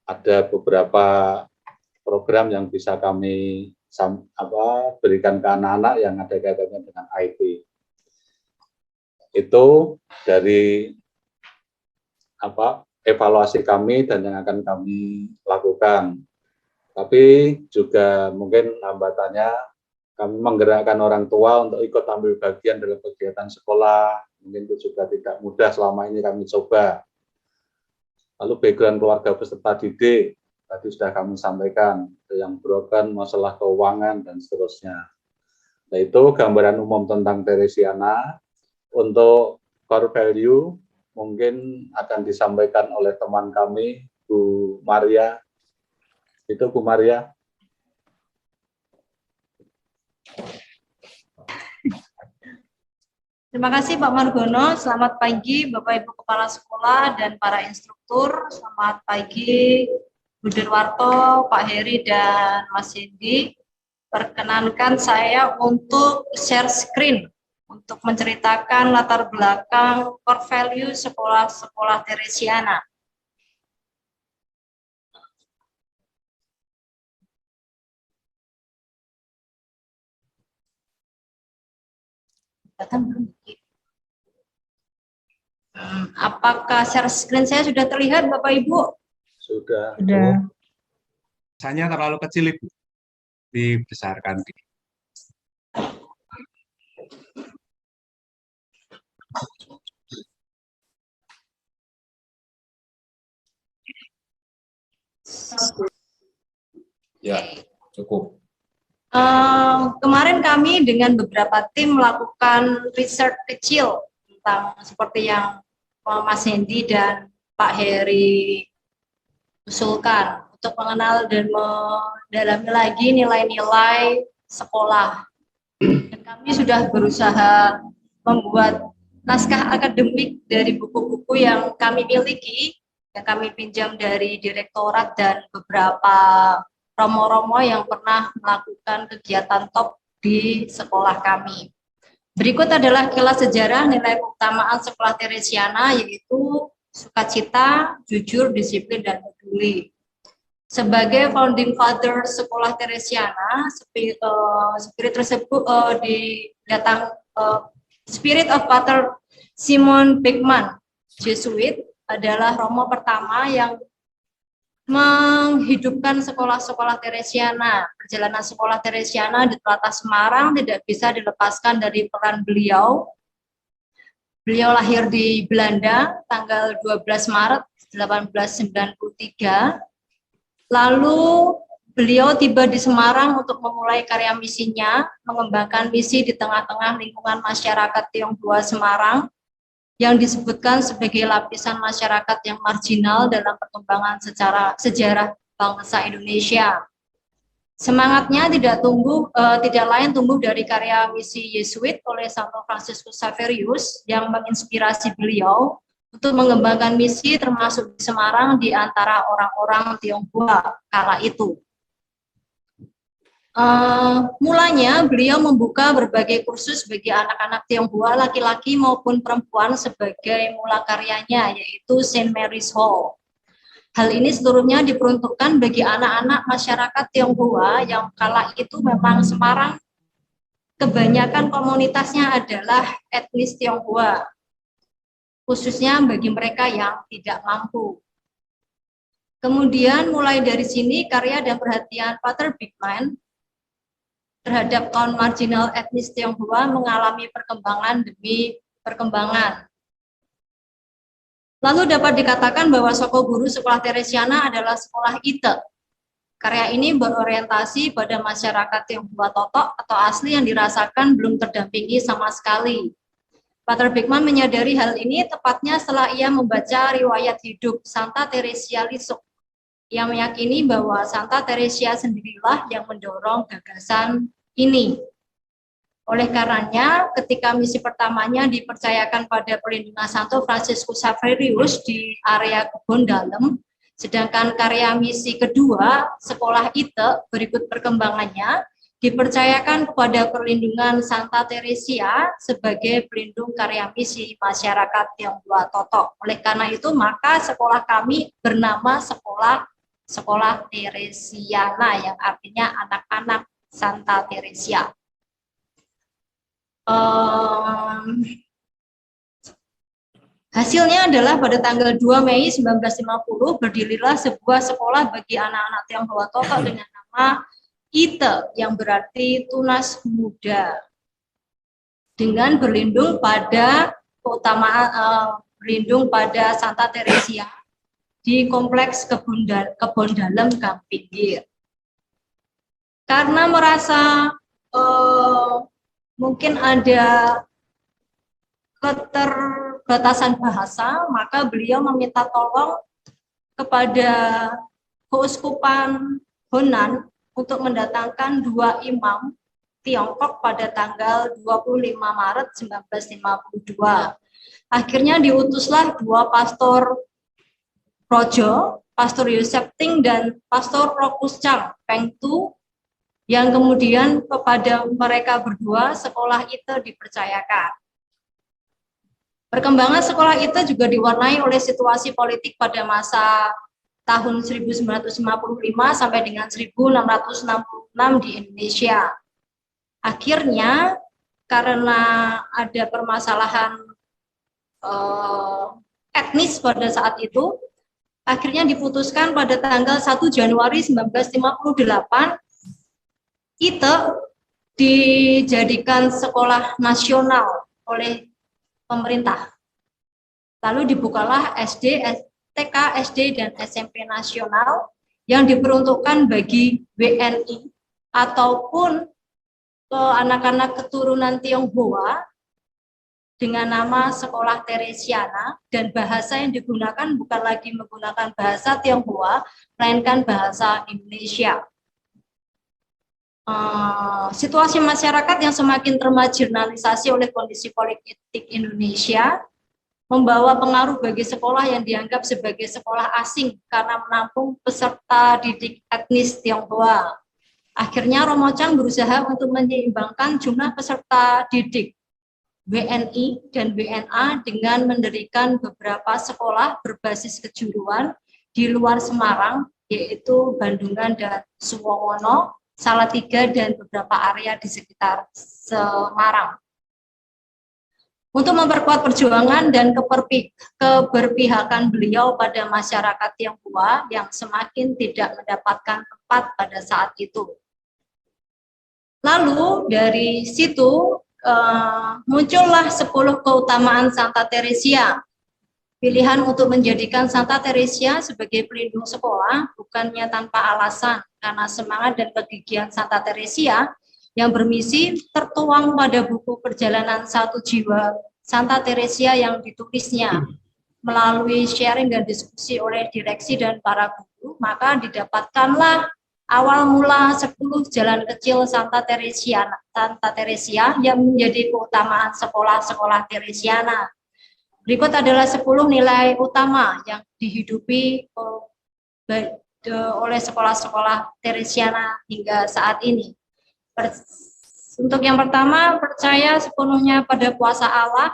ada beberapa program yang bisa kami berikan ke anak-anak yang ada kaitannya dengan IT. Itu dari evaluasi kami dan yang akan kami lakukan. Tapi juga mungkin hambatannya kami menggerakkan orang tua untuk ikut ambil bagian dalam kegiatan sekolah. Mungkin itu juga tidak mudah selama ini kami coba. Lalu background keluarga peserta didik, tadi sudah kami sampaikan, yang broken, masalah keuangan, dan seterusnya. Nah, itu gambaran umum tentang Teresiana. Untuk core value, mungkin akan disampaikan oleh teman kami, Bu Maria. Itu Bu Maria. Terima kasih Pak Margono. Selamat pagi Bapak Ibu Kepala Sekolah dan para instruktur. Selamat pagi Bu Derwarto, Pak Heri, dan Mas Hendy. Perkenankan saya untuk share screen untuk menceritakan latar belakang core value sekolah-sekolah Teresiana. Apakah share screen saya sudah terlihat Bapak Ibu? Sudah. Sudah. Rasanya terlalu kecil Ibu. Dibesarkan. Ya, cukup. Kemarin kami dengan beberapa tim melakukan research kecil tentang seperti yang Mas Hendy dan Pak Heri usulkan untuk mengenal dan mendalami lagi nilai-nilai sekolah. Dan kami sudah berusaha membuat naskah akademik dari buku-buku yang kami miliki, yang kami pinjam dari direktorat dan beberapa romo-romo yang pernah melakukan kegiatan top di sekolah kami. Berikut adalah kilas sejarah nilai keutamaan sekolah Teresiana, yaitu sukacita, jujur, disiplin, dan peduli. Sebagai founding father sekolah Teresiana, spirit tersebut Spirit of Pater Simon Beckman, Jesuit, adalah romo pertama yang menghidupkan sekolah-sekolah Teresiana. Perjalanan sekolah Teresiana di Telaga Semarang tidak bisa dilepaskan dari peran beliau. Beliau lahir di Belanda tanggal 12 Maret 1893. Lalu beliau tiba di Semarang untuk memulai karya misinya, mengembangkan misi di tengah-tengah lingkungan masyarakat Tionghoa Semarang, yang disebutkan sebagai lapisan masyarakat yang marginal dalam perkembangan sejarah bangsa Indonesia. Semangatnya tidak lain tumbuh dari karya misi Yesuit oleh Santo Fransiskus Xaverius yang menginspirasi beliau untuk mengembangkan misi termasuk di Semarang di antara orang-orang Tionghoa kala itu. Mulanya beliau membuka berbagai kursus bagi anak-anak Tionghoa laki-laki maupun perempuan sebagai mula karyanya, yaitu St. Mary's Hall. Hal ini seluruhnya diperuntukkan bagi anak-anak masyarakat Tionghoa yang kala itu memang Semarang kebanyakan komunitasnya adalah etnis Tionghoa, khususnya bagi mereka yang tidak mampu. Kemudian mulai dari sini karya dan perhatian Pater Beckman terhadap kaum marginal etnis Tionghoa mengalami perkembangan demi perkembangan. Lalu dapat dikatakan bahwa Soko Guru Sekolah Teresiana adalah sekolah ITE. Karya ini berorientasi pada masyarakat Tionghoa totok atau asli yang dirasakan belum terdampingi sama sekali. Pater Beckman menyadari hal ini tepatnya setelah ia membaca riwayat hidup Santa Teresia Lisuk, yang meyakini bahwa Santa Teresia sendirilah yang mendorong gagasan ini. Oleh karenanya, ketika misi pertamanya dipercayakan pada perlindungan Santo Fransiskus Xaverius di area Kebon Dalem, sedangkan karya misi kedua, Sekolah ITE, berikut perkembangannya, dipercayakan kepada perlindungan Santa Teresia sebagai pelindung karya misi masyarakat Tionghoa Totok. Oleh karena itu, maka sekolah kami bernama Sekolah Teresiana, yang artinya anak-anak Santa Teresia. Hasilnya adalah pada tanggal 2 Mei 1950 berdirilah sebuah sekolah bagi anak-anak Tionghoa Totok dengan nama ITE, yang berarti tunas muda, dengan berlindung pada berlindung pada Santa Teresia di kompleks kebun dalam Gang Pinggir. Karena merasa mungkin ada keterbatasan bahasa, maka beliau meminta tolong kepada Keuskupan Honan untuk mendatangkan 2 imam Tiongkok pada tanggal 25 Maret 1952. Akhirnya diutuslah 2 pastor Projo, Pastor Yosep Ting dan Pastor Rokus Chang Peng Tu, yang kemudian kepada mereka berdua sekolah itu dipercayakan. Perkembangan sekolah itu juga diwarnai oleh situasi politik pada masa tahun 1955 sampai dengan 1666 di Indonesia. Akhirnya karena ada permasalahan etnis pada saat itu, akhirnya diputuskan pada tanggal 1 Januari 1958 ITE dijadikan sekolah nasional oleh pemerintah. Lalu dibukalah SD, TK, SD, dan SMP nasional yang diperuntukkan bagi WNI ataupun anak-anak keturunan Tionghoa dengan nama Sekolah Teresiana, dan bahasa yang digunakan bukan lagi menggunakan bahasa Tionghoa, melainkan bahasa Indonesia. Situasi masyarakat yang semakin termarginalisasi oleh kondisi politik Indonesia membawa pengaruh bagi sekolah yang dianggap sebagai sekolah asing karena menampung peserta didik etnis Tionghoa. Akhirnya Romo Chang berusaha untuk menyeimbangkan jumlah peserta didik WNI dan WNA dengan mendirikan beberapa sekolah berbasis kejuruan di luar Semarang, yaitu Bandungan dan Suwowono, Salatiga, dan beberapa area di sekitar Semarang. Untuk memperkuat perjuangan dan keberpihakan beliau pada masyarakat Tionghoa yang semakin tidak mendapatkan tempat pada saat itu. Lalu dari situ muncullah 10 keutamaan Santa Teresia. Pilihan untuk menjadikan Santa Teresia sebagai pelindung sekolah bukannya tanpa alasan, karena semangat dan kegigihan Santa Teresia yang bermisi tertuang pada buku Perjalanan Satu Jiwa Santa Teresia yang ditulisnya. Melalui sharing dan diskusi oleh direksi dan para guru, maka didapatkanlah awal mula 10 jalan kecil Santa Teresia yang menjadi keutamaan sekolah-sekolah Teresiana. Berikut adalah 10 nilai utama yang dihidupi oleh sekolah-sekolah Teresiana hingga saat ini. Untuk yang pertama, percaya sepenuhnya pada kuasa Allah,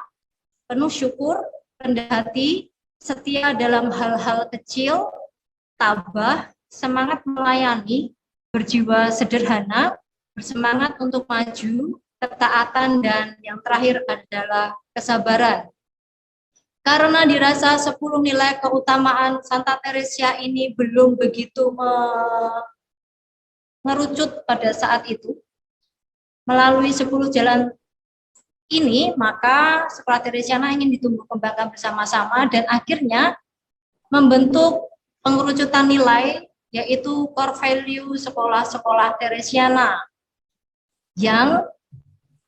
penuh syukur, rendah hati, setia dalam hal-hal kecil, tabah, semangat melayani, berjiwa sederhana, bersemangat untuk maju, ketaatan, dan yang terakhir adalah kesabaran. Karena dirasa 10 nilai keutamaan Santa Teresia ini belum begitu mengerucut pada saat itu, melalui 10 jalan ini, maka Sekolah Teresiana ingin ditumbuh kembangkan bersama-sama dan akhirnya membentuk pengerucutan nilai, yaitu core value sekolah-sekolah Teresiana yang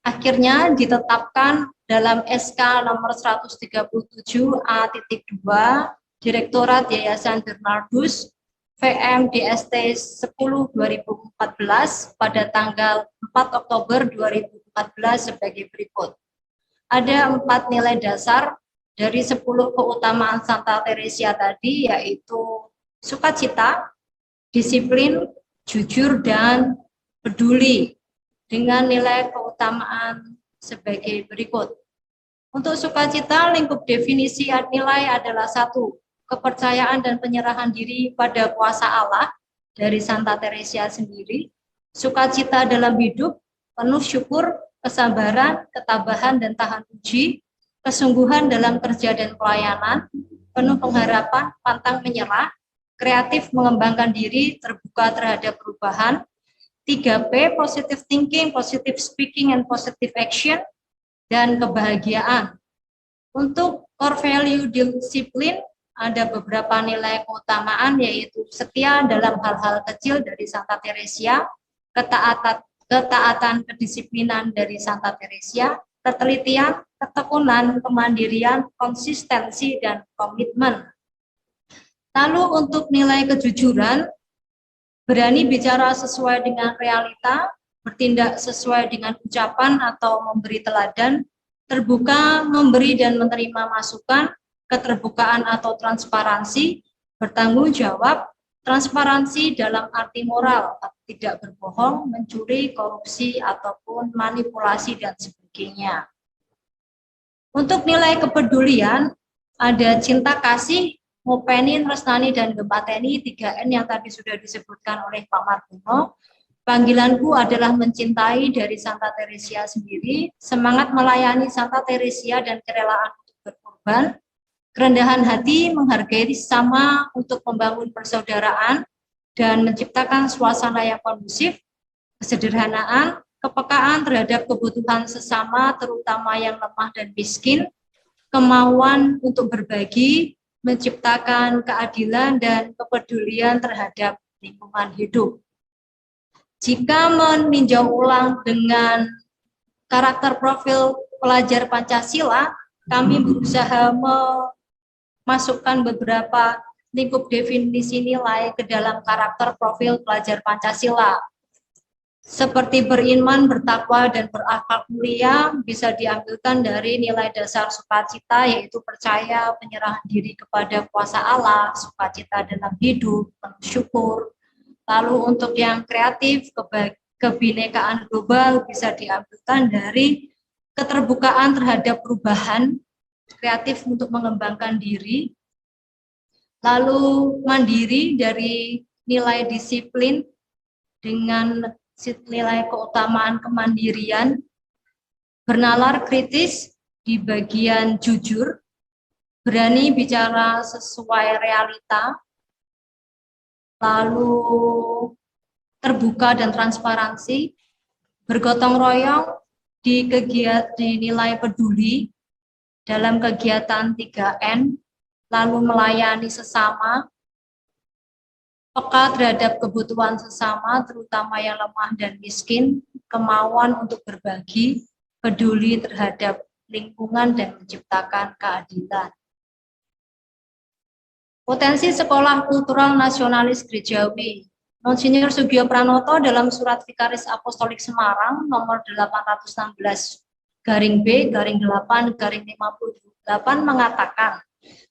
akhirnya ditetapkan dalam SK nomor 137 A.2 Direktorat Yayasan Bernardus VM DST 10 2014 pada tanggal 4 Oktober 2014 sebagai berikut. Ada 4 nilai dasar dari 10 keutamaan Santa Teresia tadi, yaitu sukacita, disiplin, jujur, dan peduli. dengan nilai keutamaan sebagai berikut. Untuk sukacita, lingkup definisi nilai adalah 1. Kepercayaan dan penyerahan diri pada kuasa Allah dari Santa Teresia sendiri. Sukacita dalam hidup, penuh syukur, kesabaran, ketabahan dan tahan uji, kesungguhan dalam kerja dan pelayanan, penuh pengharapan, pantang menyerah, kreatif mengembangkan diri, terbuka terhadap perubahan. 3P, positive thinking, positive speaking, and positive action, dan kebahagiaan. Untuk core value disiplin, ada beberapa nilai keutamaan, yaitu setia dalam hal-hal kecil dari Santa Teresia, ketaatan kedisiplinan dari Santa Teresia, ketelitian, ketekunan, kemandirian, konsistensi, dan komitmen. Lalu untuk nilai kejujuran, berani bicara sesuai dengan realita, bertindak sesuai dengan ucapan atau memberi teladan, terbuka memberi dan menerima masukan, keterbukaan atau transparansi, bertanggung jawab, transparansi dalam arti moral, tidak berbohong, mencuri, korupsi, ataupun manipulasi, dan sebagainya. Untuk nilai kepedulian, ada cinta kasih, Ngupenin, Resnani, dan Gempateni, 3N yang tadi sudah disebutkan oleh Pak Margono. Panggilanku adalah mencintai dari Santa Teresia sendiri, semangat melayani Santa Teresia dan kerelaan untuk berkorban, kerendahan hati, menghargai sesama untuk membangun persaudaraan, dan menciptakan suasana yang kondusif, kesederhanaan, kepekaan terhadap kebutuhan sesama, terutama yang lemah dan miskin, kemauan untuk berbagi, menciptakan keadilan dan kepedulian terhadap lingkungan hidup. Jika meninjau ulang dengan karakter profil pelajar Pancasila, kami berusaha memasukkan beberapa lingkup definisi nilai ke dalam karakter profil pelajar Pancasila. Seperti beriman, bertakwa, dan berakhlak mulia bisa diambilkan dari nilai dasar sukacita, yaitu percaya, penyerahan diri kepada kuasa Allah, sukacita dalam hidup, penuh syukur. Lalu untuk yang kreatif, kebinekaan global bisa diambilkan dari keterbukaan terhadap perubahan, kreatif untuk mengembangkan diri. Lalu mandiri dari nilai disiplin dengan nilai keutamaan kemandirian, bernalar kritis di bagian jujur, berani bicara sesuai realita, lalu terbuka dan transparansi, bergotong royong di nilai peduli dalam kegiatan 3N, lalu melayani sesama, peka terhadap kebutuhan sesama, terutama yang lemah dan miskin, kemauan untuk berbagi, peduli terhadap lingkungan, dan menciptakan keadilan. Potensi Sekolah Kultural Nasionalis Gerejawi. Monsinyur Sugio Pranoto dalam Surat Vikaris Apostolik Semarang nomor 816-B-8-58 mengatakan,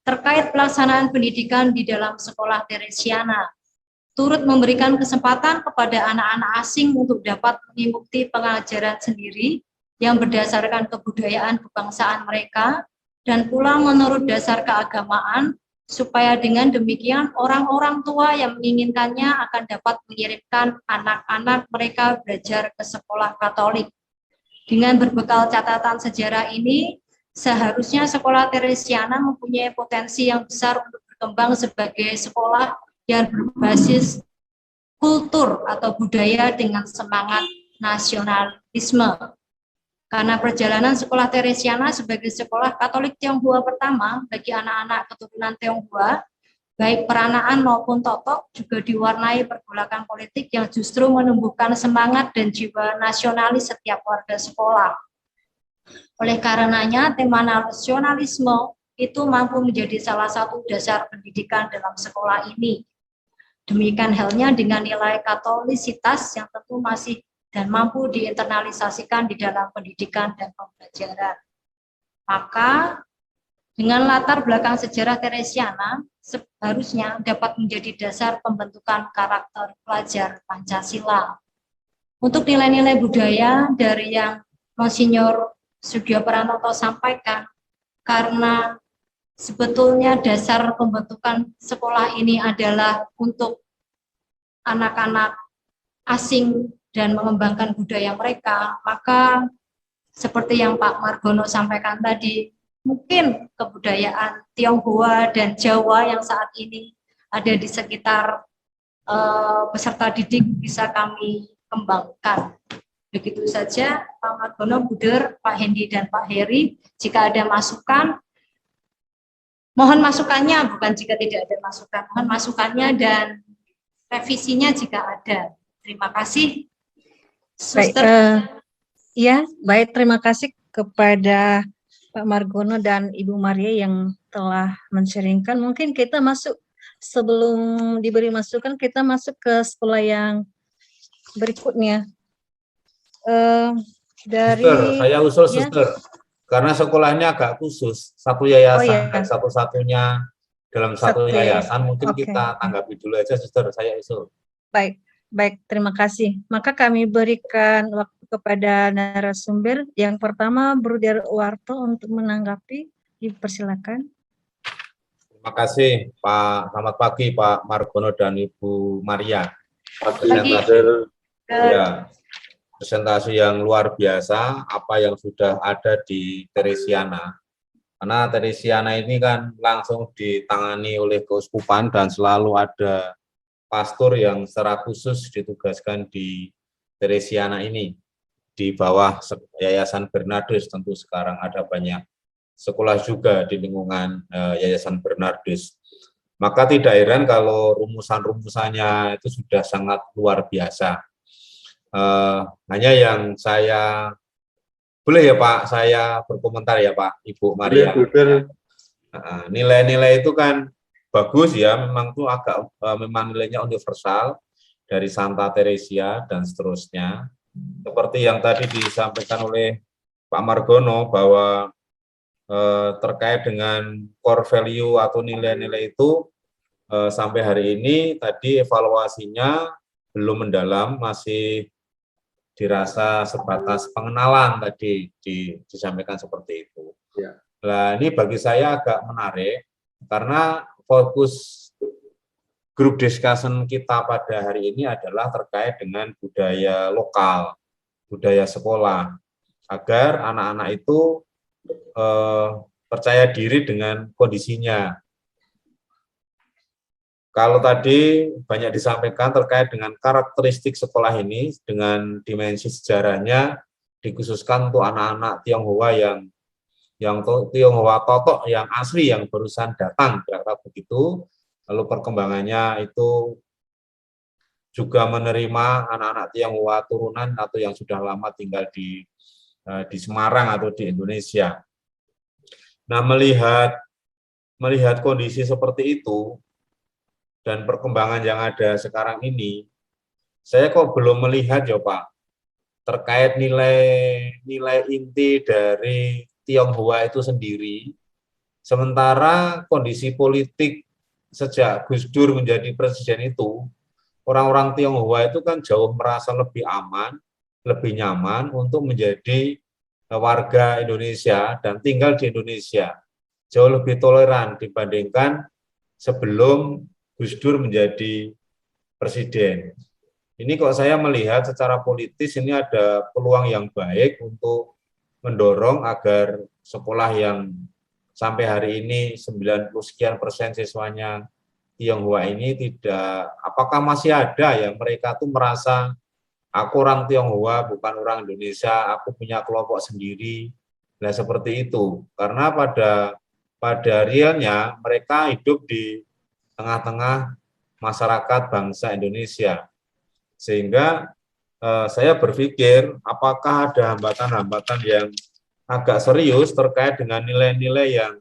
terkait pelaksanaan pendidikan di dalam sekolah Teresiana, turut memberikan kesempatan kepada anak-anak asing untuk dapat mengikuti pengajaran sendiri yang berdasarkan kebudayaan kebangsaan mereka, dan pula menurut dasar keagamaan, supaya dengan demikian orang-orang tua yang menginginkannya akan dapat mengirimkan anak-anak mereka belajar ke sekolah Katolik. Dengan berbekal catatan sejarah ini, seharusnya sekolah Teresiana mempunyai potensi yang besar untuk berkembang sebagai sekolah yang berbasis kultur atau budaya dengan semangat nasionalisme. Karena perjalanan sekolah Teresiana sebagai sekolah Katolik Tionghoa pertama bagi anak-anak keturunan Tionghoa, baik peranaan maupun totok, juga diwarnai pergolakan politik yang justru menumbuhkan semangat dan jiwa nasionalis setiap warga sekolah. Oleh karenanya, tema nasionalisme itu mampu menjadi salah satu dasar pendidikan dalam sekolah ini. Demikian halnya dengan nilai katolisitas yang tentu masih dan mampu diinternalisasikan di dalam pendidikan dan pembelajaran. Maka, dengan latar belakang sejarah Teresiana, seharusnya dapat menjadi dasar pembentukan karakter pelajar Pancasila. Untuk nilai-nilai budaya dari yang Monsinyur Sugio Pranoto sampaikan, karena sebetulnya dasar pembentukan sekolah ini adalah untuk anak-anak asing dan mengembangkan budaya mereka, maka seperti yang Pak Margono sampaikan tadi, mungkin kebudayaan Tionghoa dan Jawa yang saat ini ada di sekitar peserta didik bisa kami kembangkan. Begitu saja Pak Margono, Bu Der, Pak Hendi, dan Pak Heri. Jika ada masukan, mohon masukannya, bukan jika tidak ada masukan, mohon masukannya dan revisinya jika ada. Terima kasih. Baik, ya, baik, terima kasih kepada Pak Margono dan Ibu Maria yang telah men-sharingkan. Mungkin kita masuk, sebelum diberi masukan, kita masuk ke sekolah yang berikutnya. Dari Suster, saya usul ya, suster, karena sekolahnya agak khusus, satu yayasan, ya. satu-satunya dalam satu yayasan, mungkin Oke. kita tanggapi dulu aja, suster, saya usul. Baik, baik, terima kasih. Maka kami berikan waktu kepada narasumber. Yang pertama, Bruder Warto untuk menanggapi. Dipersilakan. Terima kasih, Pak. Selamat pagi, Pak Margono dan Ibu Maria. Presentasi yang luar biasa, apa yang sudah ada di Teresiana. Karena Teresiana ini kan langsung ditangani oleh keuskupan dan selalu ada pastor yang secara khusus ditugaskan di Teresiana ini. Di bawah Yayasan Bernardus, tentu sekarang ada banyak sekolah juga di lingkungan Yayasan Bernardus. Maka tidak heran kalau rumusan-rumusannya itu sudah sangat luar biasa. Hanya yang saya, boleh ya Pak, saya berkomentar ya Pak, Ibu Maria. Nilai-nilai itu kan bagus ya, memang itu agak, memang nilainya universal, dari Santa Teresia dan seterusnya. Seperti yang tadi disampaikan oleh Pak Margono, bahwa terkait dengan core value atau nilai-nilai itu, sampai hari ini tadi evaluasinya belum mendalam, masih dirasa sebatas pengenalan tadi disampaikan seperti itu. Ya. Nah, ini bagi saya agak menarik karena fokus grup discussion kita pada hari ini adalah terkait dengan budaya lokal, budaya sekolah, agar anak-anak itu percaya diri dengan kondisinya. Kalau tadi banyak disampaikan terkait dengan karakteristik sekolah ini, dengan dimensi sejarahnya, dikhususkan untuk anak-anak Tionghoa yang Tionghoa totok yang asli, yang barusan datang, kira-kira begitu. Lalu perkembangannya itu juga menerima anak-anak Tionghoa turunan atau yang sudah lama tinggal di Semarang atau di Indonesia. Nah, melihat kondisi seperti itu, dan perkembangan yang ada sekarang ini, saya kok belum melihat ya Pak, terkait nilai inti dari Tionghoa itu sendiri, sementara kondisi politik sejak Gus Dur menjadi presiden itu, orang-orang Tionghoa itu kan jauh merasa lebih aman, lebih nyaman untuk menjadi warga Indonesia dan tinggal di Indonesia, jauh lebih toleran dibandingkan sebelum Gus Dur menjadi presiden. Ini kok saya melihat secara politis ini ada peluang yang baik untuk mendorong agar sekolah yang sampai hari ini 90 sekian persen siswanya Tionghoa ini tidak, apakah masih ada yang mereka tuh merasa aku orang Tionghoa bukan orang Indonesia, aku punya kelompok sendiri. Nah, seperti itu. Karena pada realnya mereka hidup di tengah-tengah masyarakat bangsa Indonesia. Sehingga saya berpikir apakah ada hambatan-hambatan yang agak serius terkait dengan nilai-nilai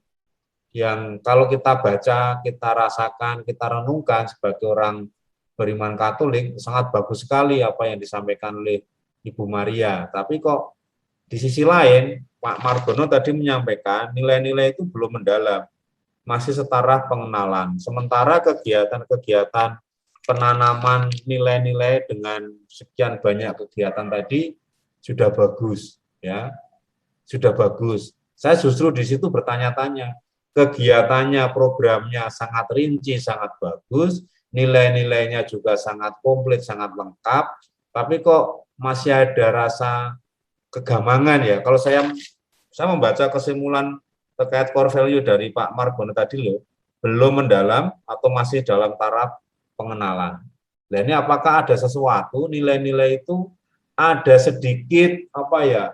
yang kalau kita baca, kita rasakan, kita renungkan sebagai orang beriman Katolik, sangat bagus sekali apa yang disampaikan oleh Ibu Maria. Tapi kok di sisi lain, Pak Margono tadi menyampaikan nilai-nilai itu belum mendalam, masih setara pengenalan. Sementara kegiatan-kegiatan penanaman nilai-nilai dengan sekian banyak kegiatan tadi sudah bagus, ya, sudah bagus. Saya justru di situ bertanya-tanya, kegiatannya, programnya sangat rinci, sangat bagus, nilai-nilainya juga sangat komplit, sangat lengkap, tapi kok masih ada rasa kegamangan ya. Kalau saya membaca kesimpulan terkait core value dari Pak Margono tadi loh, belum mendalam atau masih dalam taraf pengenalan. Nah, ini apakah ada sesuatu nilai-nilai itu ada sedikit apa ya,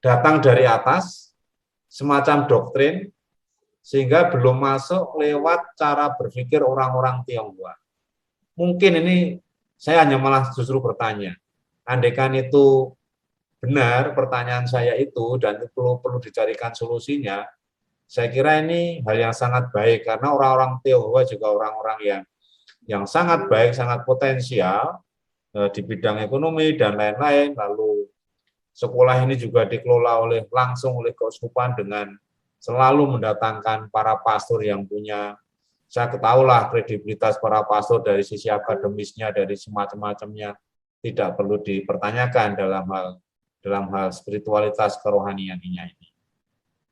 datang dari atas semacam doktrin sehingga belum masuk lewat cara berpikir orang-orang Tionghoa. Mungkin ini saya hanya malah justru bertanya, andaikan itu benar pertanyaan saya itu dan itu perlu dicarikan solusinya, saya kira ini hal yang sangat baik karena orang-orang Tionghoa juga orang-orang yang sangat baik, sangat potensial di bidang ekonomi dan lain-lain. Lalu sekolah ini juga dikelola langsung oleh keuskupan dengan selalu mendatangkan para pastor yang punya, saya ketahuilah kredibilitas para pastor dari sisi akademisnya, dari semacam-macamnya tidak perlu dipertanyakan dalam hal spiritualitas kerohaniannya ini.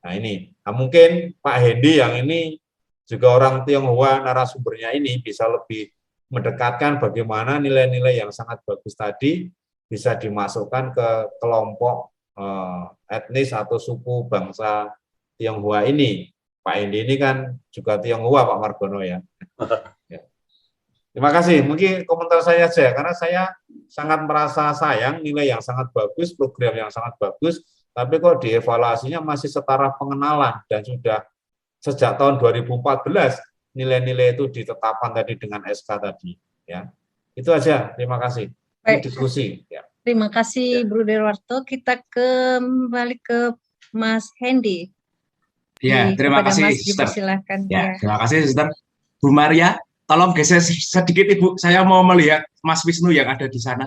Nah ini, mungkin Pak Hendy yang ini juga orang Tionghoa, narasumbernya ini bisa lebih mendekatkan bagaimana nilai-nilai yang sangat bagus tadi bisa dimasukkan ke kelompok etnis atau suku bangsa Tionghoa ini. Pak Hendy ini kan juga Tionghoa, Pak Margono ya. Terima kasih. Mungkin komentar saya saja, karena saya sangat merasa sayang, nilai yang sangat bagus, program yang sangat bagus, tapi kok dievaluasinya masih setara pengenalan, dan sudah sejak tahun 2014 nilai-nilai itu ditetapkan tadi dengan SK tadi. Ya, itu aja. Terima kasih. Ini diskusi. Ya. Terima kasih, Bruder Warto. Kita kembali ke Mas Hendy. Ya, terima kasih, Sister. Silakan. Ya, terima kasih, Sister. Bu Maria, tolong geser sedikit, Ibu. Saya mau melihat Mas Wisnu yang ada di sana.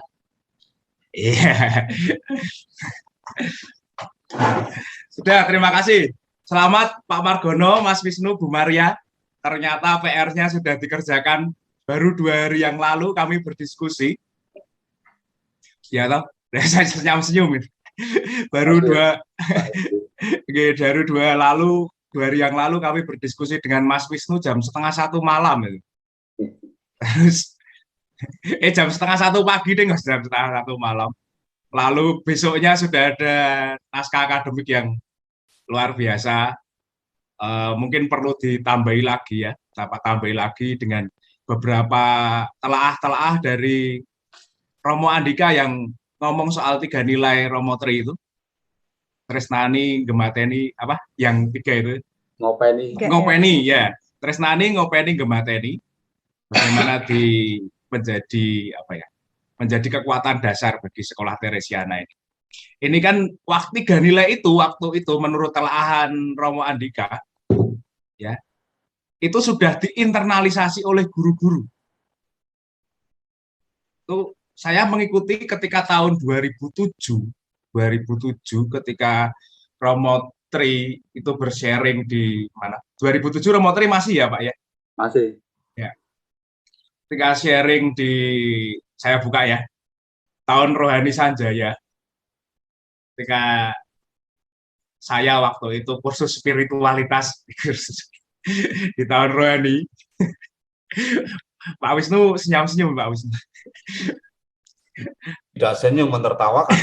Iya. Sudah, terima kasih. Selamat Pak Margono, Mas Wisnu, Bu Maria. Ternyata PR-nya sudah dikerjakan baru 2 hari yang lalu kami berdiskusi. Ya toh, saya senyum-senyum. Baru 2 hari yang lalu kami berdiskusi dengan Mas Wisnu jam 12:30 malam itu. Terus jam 12:30 pagi deh, jam 12:30 malam. Lalu besoknya sudah ada naskah akademik yang luar biasa. Mungkin perlu ditambahi lagi ya, tambahi lagi dengan beberapa telaah-telaah dari Romo Andika yang ngomong soal 3 nilai Romo Tri itu. Tresnani, gemateni, apa? Yang 3 itu. Ngopeni, ya. Tresnani, ngopeni, gemateni. Bagaimana menjadi kekuatan dasar bagi sekolah Teresiana ini. Ini kan waktu 3 nilai itu, waktu itu menurut telaahan Romo Andika, ya, itu sudah diinternalisasi oleh guru-guru. Itu saya mengikuti ketika tahun 2007 ketika Romo Tri itu bersharing di mana? 2007 Romo Tri masih ya Pak ya? Masih. Ya. Ketika sharing saya buka ya, tahun Rohani Sanjaya. Ketika saya waktu itu kursus spiritualitas di tahun Rohani, Pak Wisnu senyum-senyum, Pak Wisnu. Tidak senyum, menertawakan.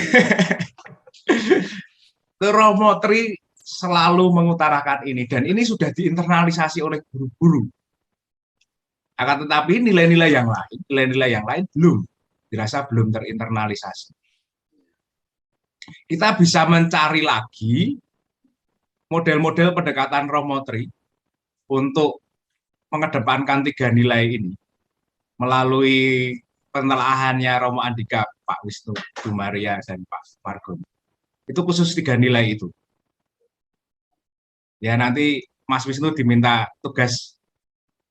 Romo Tri selalu mengutarakan ini, dan ini sudah diinternalisasi oleh guru-guru. Akan tetapi nilai-nilai yang lain belum, dirasa belum terinternalisasi. Kita bisa mencari lagi model-model pendekatan Romo Tri untuk mengedepankan 3 nilai ini melalui penelaahannya Romo Andika, Pak Wisnu, Bu Maria, dan Pak Margono. Itu khusus 3 nilai itu. Ya nanti Mas Wisnu diminta tugas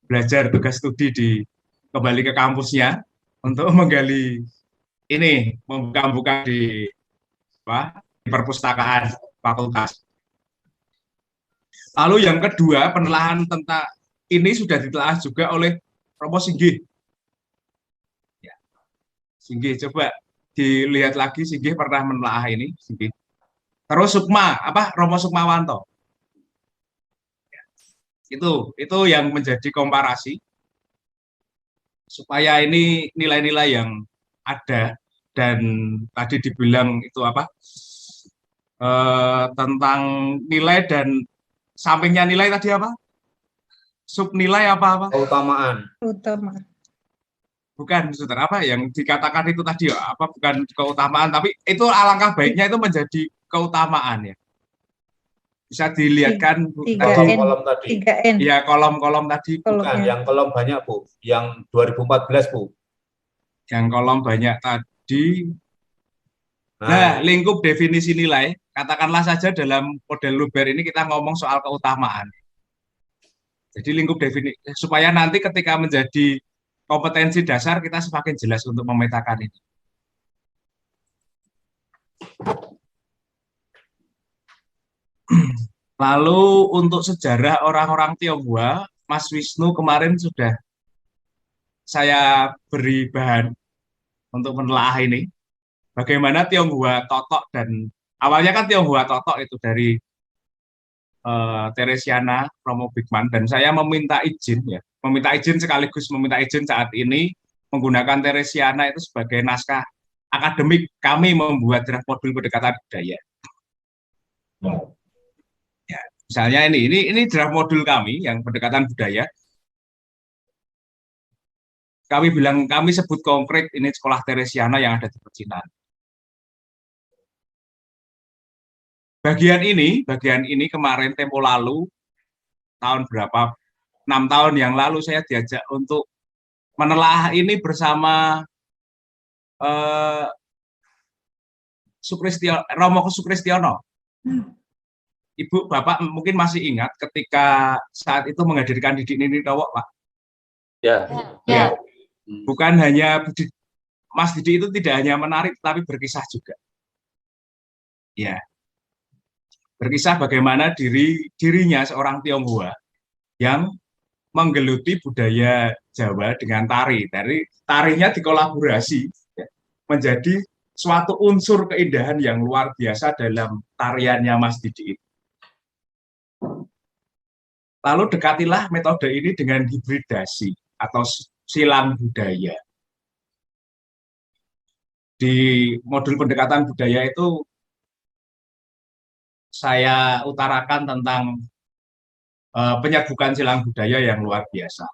belajar, tugas studi kembali ke kampusnya untuk menggali ini, membuka di perpustakaan fakultas. Lalu yang kedua, penelaahan tentang ini sudah ditelaah juga oleh Romo Singgih. Singgih, coba dilihat lagi, Singgih pernah menelaah ini, Singgih. Terus Romo Sukmawanto. Itu yang menjadi komparasi supaya ini nilai-nilai yang ada, dan tadi dibilang itu tentang nilai dan sampingnya nilai tadi subnilai apa? Keutamaan. Bukan, saudara, yang dikatakan itu tadi bukan keutamaan, tapi itu alangkah baiknya itu menjadi keutamaan ya. Bisa dilihatkan kolom tadi. 3N. Ya, kolom tadi. Bukan, yang kolom banyak, Bu. Yang 2014, Bu. Yang kolom banyak tadi. Nah, lingkup definisi nilai, katakanlah saja dalam model Luber ini kita ngomong soal keutamaan. Jadi lingkup definisi, supaya nanti ketika menjadi kompetensi dasar kita semakin jelas untuk memetakan ini. Lalu untuk sejarah orang-orang Tionghoa, Mas Wisnu kemarin sudah saya beri bahan untuk menelaah ini. Bagaimana Tionghoa Totok, dan awalnya kan Tionghoa Totok itu dari Teresiana Romo Bigman, dan saya meminta izin sekaligus meminta izin saat ini menggunakan Teresiana itu sebagai naskah akademik kami membuat draft modul pendekatan budaya. Ya, misalnya ini draft modul kami yang pendekatan budaya. Kami sebut konkret ini sekolah Teresiana yang ada di Pecinan. Bagian ini kemarin tempo lalu, tahun berapa, 6 tahun yang lalu saya diajak untuk menelaah ini bersama Romo Sukristiono. Ibu, Bapak mungkin masih ingat ketika saat itu menghadirkan Didik Nini Towo, Pak? Ya. Bukan hanya Mas Didik itu tidak hanya menarik, tapi berkisah juga. Ya. Berkisah bagaimana dirinya seorang Tionghoa yang menggeluti budaya Jawa dengan tari. Tarinya dikolaborasi ya, menjadi suatu unsur keindahan yang luar biasa dalam tariannya Mas Didi. Lalu dekatilah metode ini dengan hibridasi atau silang budaya. Di modul pendekatan budaya itu saya utarakan tentang penyerbukan silang budaya yang luar biasa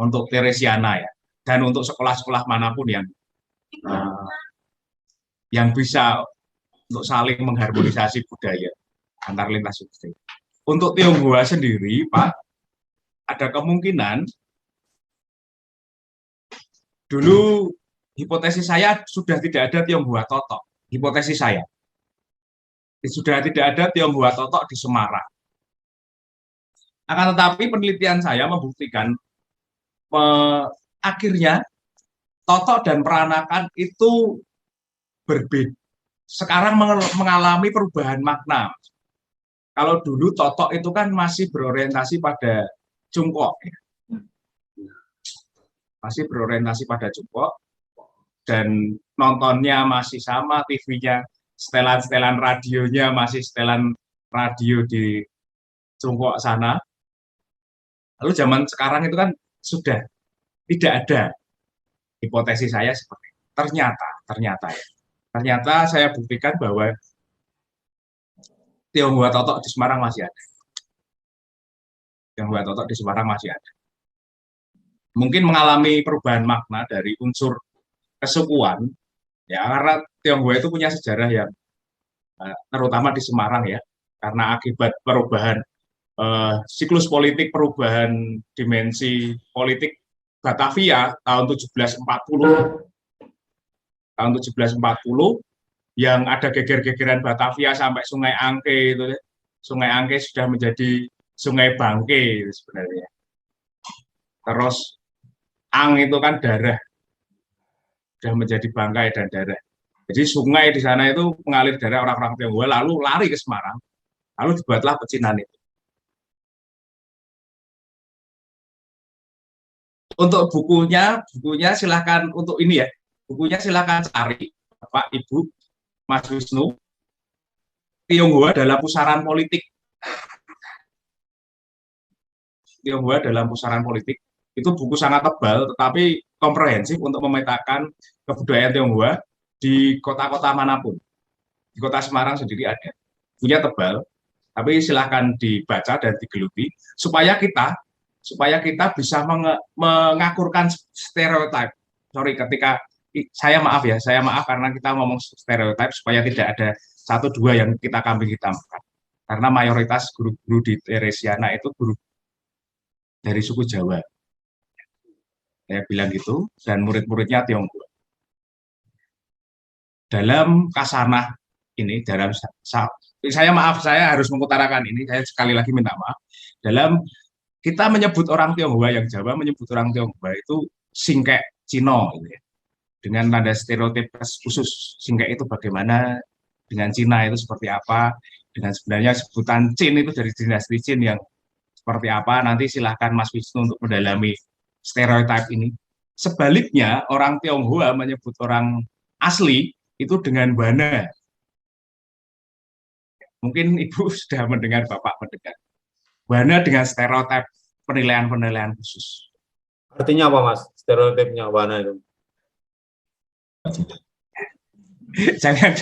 untuk Teresiana ya, dan untuk sekolah-sekolah manapun yang bisa untuk saling mengharmonisasi budaya antar lintas suku. Untuk Tionghoa sendiri, Pak, ada kemungkinan dulu hipotesis saya sudah tidak ada Tionghoa Totok. Hipotesis saya sudah tidak ada Tionghoa Totok di Semarang. Akan tetapi penelitian saya membuktikan akhirnya Totok dan Peranakan itu berbeda. Sekarang mengalami perubahan makna. Kalau dulu Totok itu kan masih berorientasi pada Cungkok. Masih berorientasi pada Cungkok. Dan nontonnya masih sama, TV-nya, setelan-setelan radionya masih setelan radio di Cungkok sana. Lalu zaman sekarang itu kan sudah tidak ada. Hipotesis saya seperti itu. Ternyata saya buktikan bahwa Tionghoa Totok di Semarang masih ada. Tionghoa Totok di Semarang masih ada. Mungkin mengalami perubahan makna dari unsur kesukuan, ya, karena Tionghoa itu punya sejarah yang terutama di Semarang ya, karena akibat perubahan siklus politik, perubahan dimensi politik Batavia tahun 1740 yang ada geger-gegeran Batavia sampai Sungai Angke itu. Sungai Angke sudah menjadi Sungai Bangke sebenarnya. Terus Ang itu kan darah, sudah menjadi bangkai dan darah. Jadi sungai di sana itu mengalir darah orang-orang Tionghoa, lalu lari ke Semarang, lalu dibuatlah Pecinan itu. Untuk bukunya silahkan untuk ini ya, Bukunya silakan cari, Bapak, Ibu, Mas Wisnu. Tionghoa dalam pusaran politik. Tionghoa dalam pusaran politik. Itu buku sangat tebal, tetapi komprehensif untuk memetakan kebudayaan Tionghoa di kota-kota manapun. Di kota Semarang sendiri ada. Bukunya tebal, tapi silahkan dibaca dan digeluti supaya kita bisa mengakurkan stereotip. Sorry, ketika saya maaf karena kita ngomong stereotip supaya tidak ada satu dua yang kita kambing hitamkan. Karena mayoritas guru-guru di Theresiana itu guru dari suku Jawa. Saya bilang gitu, dan murid-muridnya Tionghoa. Dalam kasanah ini, saya harus mengutarakan ini, saya sekali lagi minta maaf. Dalam kita menyebut orang Tionghoa yang Jawa, menyebut orang Tionghoa itu singkek Cino, gitu ya. Dengan tanda stereotip khusus. Singkek itu bagaimana, dengan Cina itu seperti apa, dengan sebenarnya sebutan Qin itu dari dinasti Qin yang seperti apa, nanti silahkan Mas Wisnu untuk mendalami stereotip ini. Sebaliknya, orang Tionghoa menyebut orang asli itu dengan Wana. Mungkin Ibu sudah mendengar, Bapak mendengar. Wana dengan stereotip penilaian-penilaian khusus. Artinya apa, Mas? Stereotipnya Wana itu? Jangan.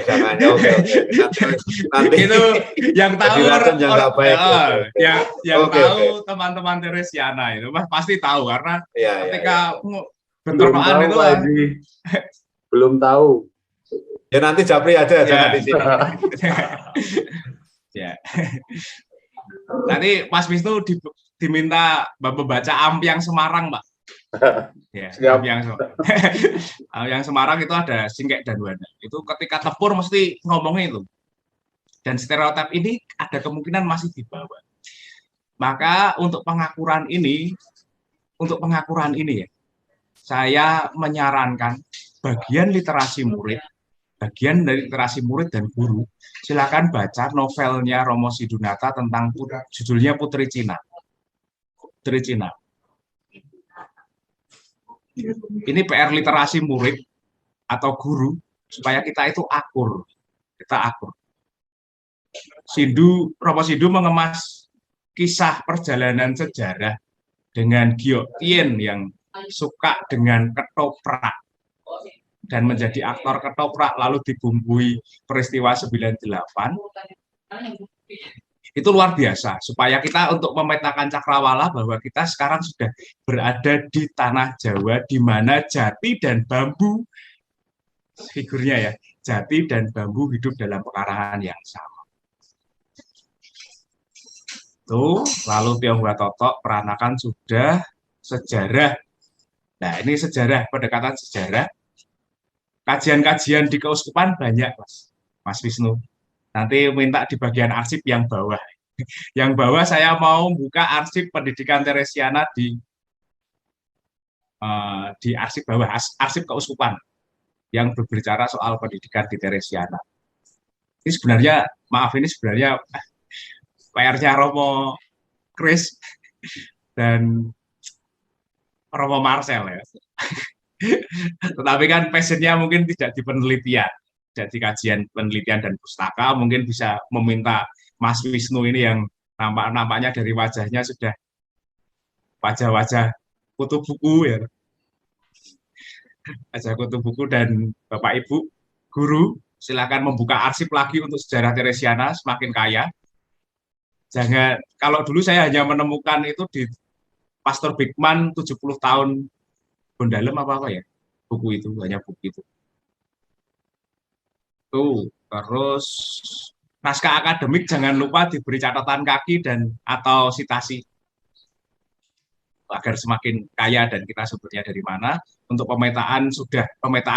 Jangan. Oke. Nanti itu yang tahu yang Oke. tahu teman-teman Theresiana itu pasti tahu karena ketika bentrokan itu belum tahu. Ya nanti Japri aja jangan di sini. Ya. Nanti Mas Wisnu diminta membaca Ampiang Semarang, Pak. Ya, yang Semarang itu ada singkek dan Wana. Itu ketika tempur mesti ngomongnya itu. Dan stereotip ini ada kemungkinan masih dibawa. Maka untuk pengakuran ini ya, saya menyarankan bagian dari literasi murid dan guru, silakan baca novelnya Romo Sidunata tentang judulnya Putri Cina. Putri Cina. Ini PR literasi murid atau guru supaya kita itu akur. Romo Sindu mengemas kisah perjalanan sejarah dengan Giok Tien yang suka dengan ketoprak dan menjadi aktor ketoprak lalu dibumbui peristiwa 98. Itu luar biasa, supaya kita untuk memetakan cakrawala bahwa kita sekarang sudah berada di tanah Jawa, di mana jati dan bambu, figurnya ya, jati dan bambu hidup dalam pekarangan yang sama. Tuh, lalu Tionghoa Totok peranakan sudah sejarah. Nah, ini sejarah, pendekatan sejarah. Kajian-kajian di keuskupan banyak, Mas Wisnu. Nanti minta di bagian arsip yang bawah. Yang bawah saya mau buka arsip pendidikan Theresiana di arsip bawah, arsip keuskupan yang berbicara soal pendidikan di Theresiana. Ini sebenarnya PR-nya Romo Chris dan Romo Marcel ya. Tetapi kan passionnya mungkin tidak di penelitian. Jadi kajian penelitian dan pustaka mungkin bisa meminta Mas Wisnu ini yang nampaknya dari wajahnya sudah wajah-wajah kutu buku ya. Wajah kutu buku dan Bapak Ibu guru silakan membuka arsip lagi untuk sejarah Theresiana semakin kaya. Jangan, kalau dulu saya hanya menemukan itu di Pastor Bigman 70 tahun Bondalem apa ya. Buku itu, hanya buku itu. Terus naskah akademik jangan lupa diberi catatan kaki dan atau sitasi agar semakin kaya dan kita sumbernya dari mana. Untuk pemetaan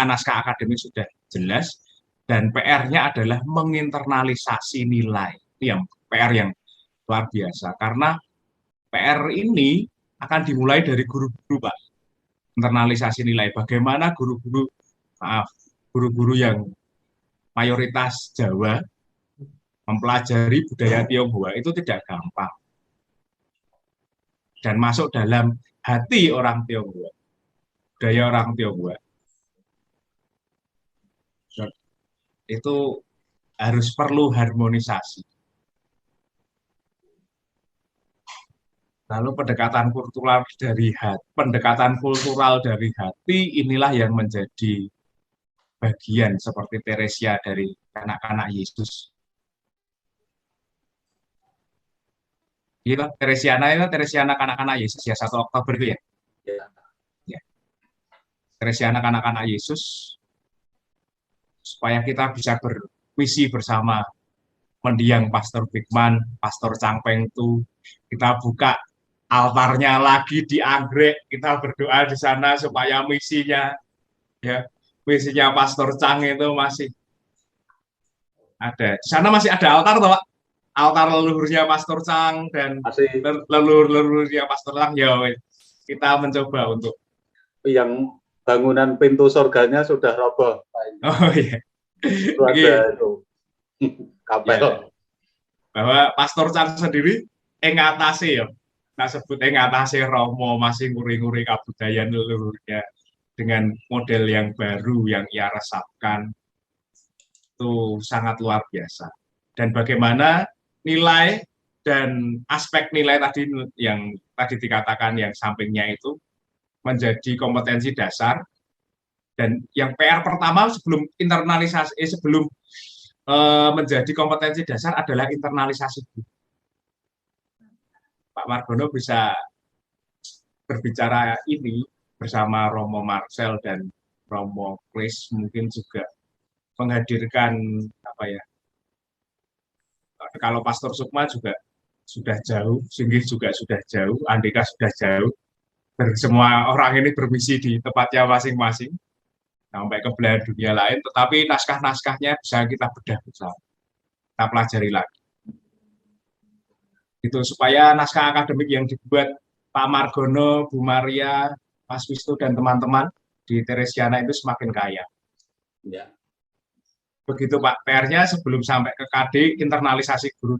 naskah akademik sudah jelas dan PR-nya adalah menginternalisasi nilai. Ini yang PR yang luar biasa karena PR ini akan dimulai dari guru-guru, Pak. Internalisasi nilai. Bagaimana guru-guru yang mayoritas Jawa mempelajari budaya Tionghoa itu tidak gampang dan masuk dalam hati orang Tionghoa, budaya orang Tionghoa. itu harus perlu harmonisasi. Lalu pendekatan kultural dari hati inilah yang menjadi bagian seperti Teresia dari kanak-kanak Yesus. Gitu, Teresiana itu Teresiana kanak-kanak Yesus ya, 1 Oktober itu ya. Ya. Teresiana kanak-kanak Yesus supaya kita bisa bervisi bersama, mendiang Pastor Bigman, Pastor Cangpeng itu, kita buka altarnya lagi di Anggrek, kita berdoa di sana supaya misinya Pastor Cang itu masih ada. Di sana masih ada altar toh, Pak? Altar leluhurnya Pastor Cang dan leluhurnya Pastor Cang ya. Kita mencoba untuk yang bangunan pintu surganya sudah roboh. Oh iya. Itu ada itu kapel. Ya. Bahwa Pastor Cang sendiri ngatasi ya. Nah, sebut ngatasi Romo masih nguri-nguri kabudayan leluhurnya dengan model yang baru yang ia resapkan, itu sangat luar biasa. Dan bagaimana nilai dan aspek nilai tadi yang tadi dikatakan yang sampingnya itu menjadi kompetensi dasar, dan yang PR pertama sebelum internalisasi menjadi kompetensi dasar adalah internalisasi. Pak Margono bisa berbicara ini bersama Romo Marcel dan Romo Chris, mungkin juga menghadirkan kalau Pastor Sukma juga sudah jauh, Singgih juga sudah jauh, Andika sudah jauh, semua orang ini bermisi di tempatnya masing-masing sampai ke belahan dunia lain, tetapi naskah-naskahnya bisa kita bedah bersama, kita pelajari lagi. Itu supaya naskah akademik yang dibuat Pak Margono, Bu Maria, Mas Wisnu dan teman-teman di Teresiana itu semakin kaya. Ya. Begitu Pak, PR-nya sebelum sampai ke KD, internalisasi guru.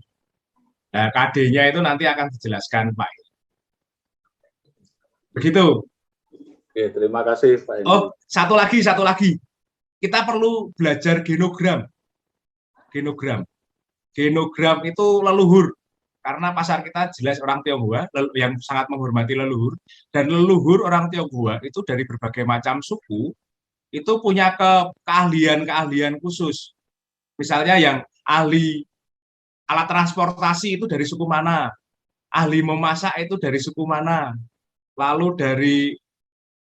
Nah, KD-nya itu nanti akan dijelaskan Pak. Begitu. Oke, terima kasih Pak. Oh, satu lagi. Kita perlu belajar genogram. Genogram itu leluhur. Karena pasar kita jelas orang Tionghoa yang sangat menghormati leluhur, dan leluhur orang Tionghoa itu dari berbagai macam suku itu punya keahlian khusus. Misalnya yang ahli alat transportasi itu dari suku mana, ahli memasak itu dari suku mana, lalu dari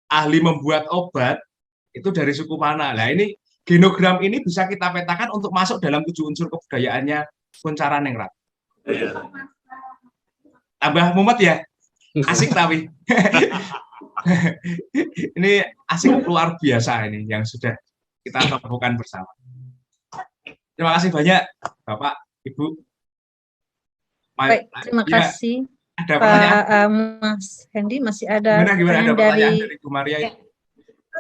ahli membuat obat itu dari suku mana. Nah, ini genogram ini bisa kita petakan untuk masuk dalam 7 unsur kebudayaannya Kuncara Ningrat. Tambah mumet ya, asik tapi ini asik luar biasa ini yang sudah kita lakukan bersama. Terima kasih banyak Bapak, Ibu. Baik, terima kasih. Ada pertanyaan? Mas Hendy masih ada Gimana ada pertanyaan dari Bu Maria? Ya.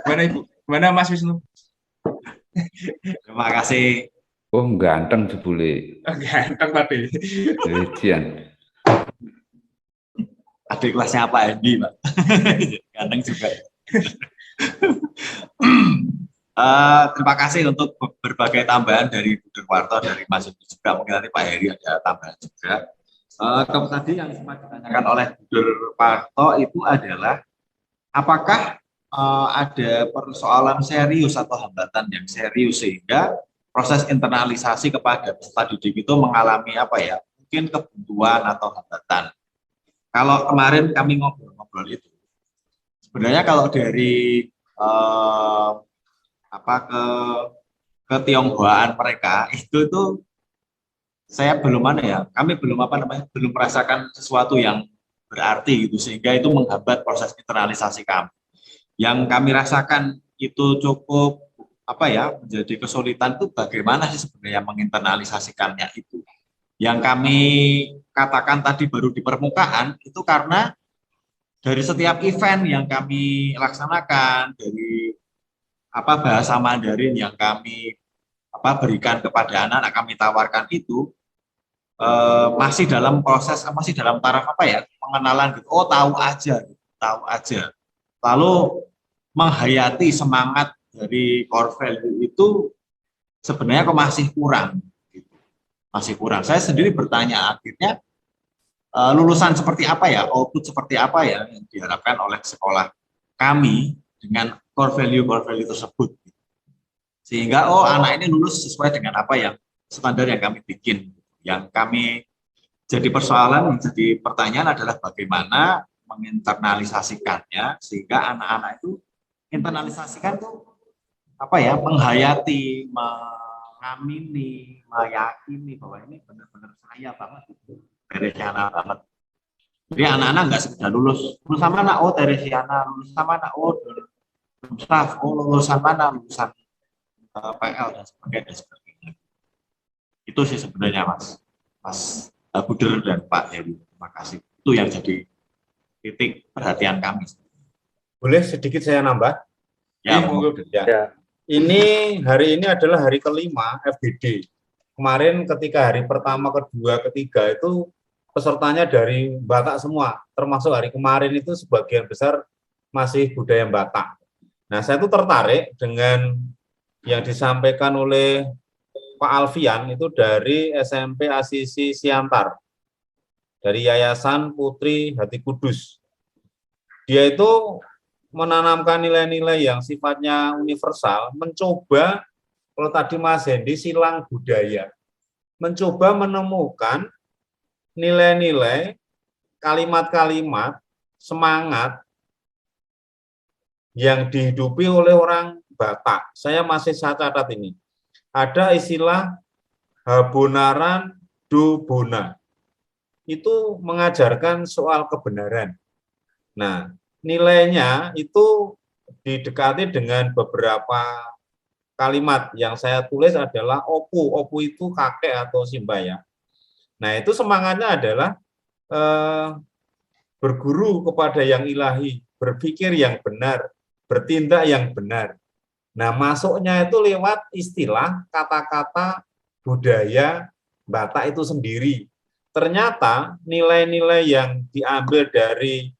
Gimana Ibu? Gimana Mas Wisnu? Terima kasih. Oh, ganteng jebule. Ganteng tadi. Legian. Adik kelasnya Pak Hendy, Pak. Ganteng juga. Terima kasih untuk berbagai tambahan dari Bu Derwarto, dari Mas Hendy juga. Mungkin nanti Pak Heri ada tambahan juga. Kalau tadi yang sempat ditanyakan oleh Bu Derwarto itu adalah apakah ada persoalan serius atau hambatan yang serius sehingga proses internalisasi kepada peserta didik itu mengalami mungkin kebuntuan atau hambatan. Kalau kemarin kami ngobrol itu, sebenarnya kalau dari ketionghoaan mereka itu saya belum kami belum belum merasakan sesuatu yang berarti gitu sehingga itu menghambat proses internalisasi kami. Yang kami rasakan itu cukup menjadi kesulitan itu bagaimana sih sebenarnya menginternalisasikannya itu. Yang kami katakan tadi baru di permukaan itu karena dari setiap event yang kami laksanakan, dari bahasa Mandarin yang kami berikan kepada anak-anak, kami tawarkan itu masih dalam proses, masih dalam taraf pengenalan gitu. Oh, tahu aja. Lalu menghayati semangat dari core value itu sebenarnya kok masih kurang. Masih kurang. Saya sendiri bertanya, akhirnya lulusan seperti apa ya, output seperti apa ya yang diharapkan oleh sekolah kami dengan core value tersebut. Sehingga anak ini lulus sesuai dengan apa yang standar yang kami bikin. Yang kami jadi persoalan, jadi pertanyaan adalah bagaimana menginternalisasikannya sehingga anak-anak itu internalisasikan tuh apa ya, menghayati, mengamini, meyakini bahwa ini benar-benar saya banget itu. Teresiana banget. Jadi anak-anak nggak sekedar lulus sama anak, Teresiana, lulus sama anak, lulusan mana, lulusan PL dan sebagainya. Itu sih sebenarnya Mas Buder dan Pak Heri. Terima kasih. Itu yang jadi titik perhatian kami. Boleh sedikit saya nambah? Ya, ya. Ini hari ini adalah hari kelima FGD. Kemarin ketika hari pertama, kedua, ketiga itu pesertanya dari Batak semua, termasuk hari kemarin itu sebagian besar masih budaya Batak. Nah, saya itu tertarik dengan yang disampaikan oleh Pak Alfian itu dari SMP Asisi Siantar, dari Yayasan Putri Hati Kudus. Dia itu menanamkan nilai-nilai yang sifatnya universal, mencoba, kalau tadi Mas Hendi, silang budaya, mencoba menemukan nilai-nilai, kalimat-kalimat, semangat yang dihidupi oleh orang Batak. Saya catat ini. Ada istilah habonaran dubona. Itu mengajarkan soal kebenaran. Nah, nilainya itu didekati dengan beberapa kalimat yang saya tulis adalah opu. Opu itu kakek atau simbaya. Nah, itu semangatnya adalah berguru kepada yang ilahi, berpikir yang benar, bertindak yang benar. Nah, masuknya itu lewat istilah kata-kata budaya Batak itu sendiri. Ternyata nilai-nilai yang diambil dari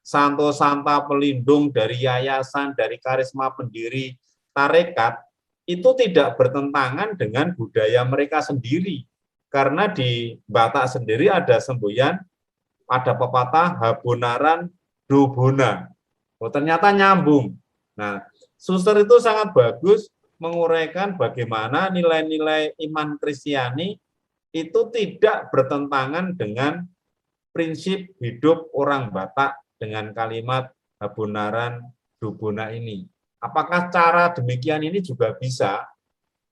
Santo Santa Pelindung, dari yayasan, dari karisma pendiri tarekat, itu tidak bertentangan dengan budaya mereka sendiri. Karena di Batak sendiri ada semboyan, ada pepatah habonaran dubona. Ternyata nyambung. Nah, Suster itu sangat bagus menguraikan bagaimana nilai-nilai iman Kristiani itu tidak bertentangan dengan prinsip hidup orang Batak dengan kalimat habonaran dubona ini. Apakah cara demikian ini juga bisa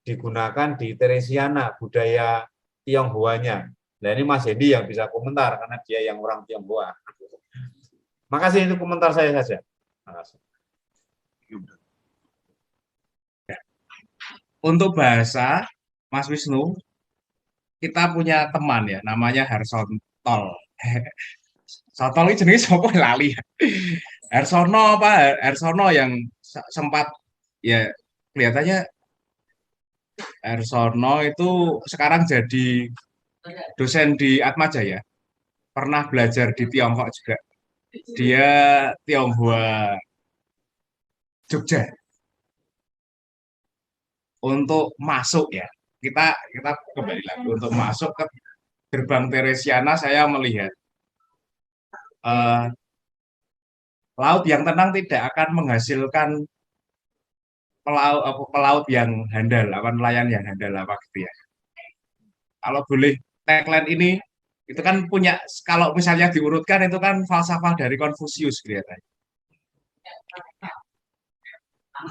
digunakan di Teresiana, budaya Tionghoanya? Nah, ini Mas Hendi yang bisa komentar karena dia yang orang Tionghoa. Makasih, itu komentar saya saja. Makasih. Untuk bahasa, Mas Wisnu, kita punya teman ya, namanya Harsontol. Sontol ini jenis apa lali? Harsono yang sempat ya kelihatannya Harsono itu sekarang jadi dosen di Atmajaya. Pernah belajar di Tiongkok juga. Dia Tionghoa Jogja. Untuk masuk ya, kita kembali lagi untuk masuk ke gerbang Teresiana, saya melihat laut yang tenang tidak akan menghasilkan pelaut yang handal, nelayan yang handal apa gitu ya. Kalau boleh tagline ini, itu kan punya, kalau misalnya diurutkan itu kan falsafah dari Konfusius kelihatannya.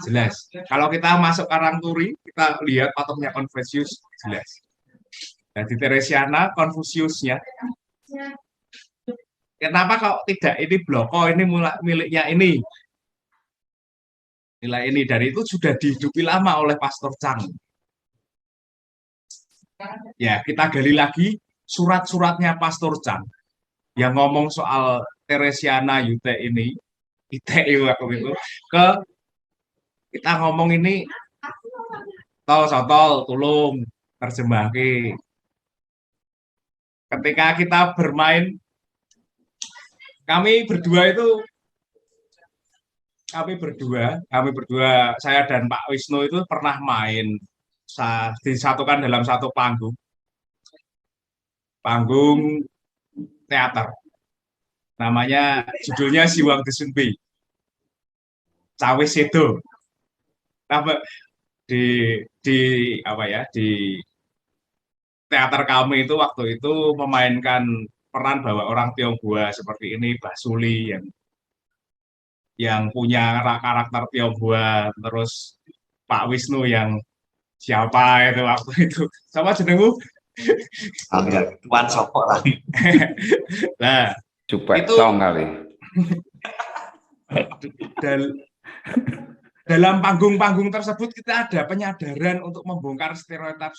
Jelas. Kalau kita masuk Karangturi, kita lihat patungnya Konfusius, jelas. Nah, di Teresiana, Konfusiusnya. Kenapa kok tidak ini bloko, ini miliknya ini? Nilai ini, dari itu sudah dihidupi lama oleh Pastor Chang. Ya, kita gali lagi surat-suratnya Pastor Chang yang ngomong soal Teresiana Yute ini, ITE aku itu, ke kita ngomong ini sotol tulung terjemahke. Ketika kita bermain, kami berdua, saya dan Pak Wisnu itu pernah main disatukan dalam satu panggung teater. Namanya judulnya Siwang Desunbi. Cawe Sedo. Di teater kami itu waktu itu memainkan peran bahwa orang Tionghoa seperti ini, Mbah Suli yang punya karakter Tionghoa, terus Pak Wisnu yang siapa itu waktu itu, sama jenengmu? Tuan Soko lagi. Nah, Cupek itu Cong kali. Dalam panggung-panggung tersebut kita ada penyadaran untuk membongkar stereotip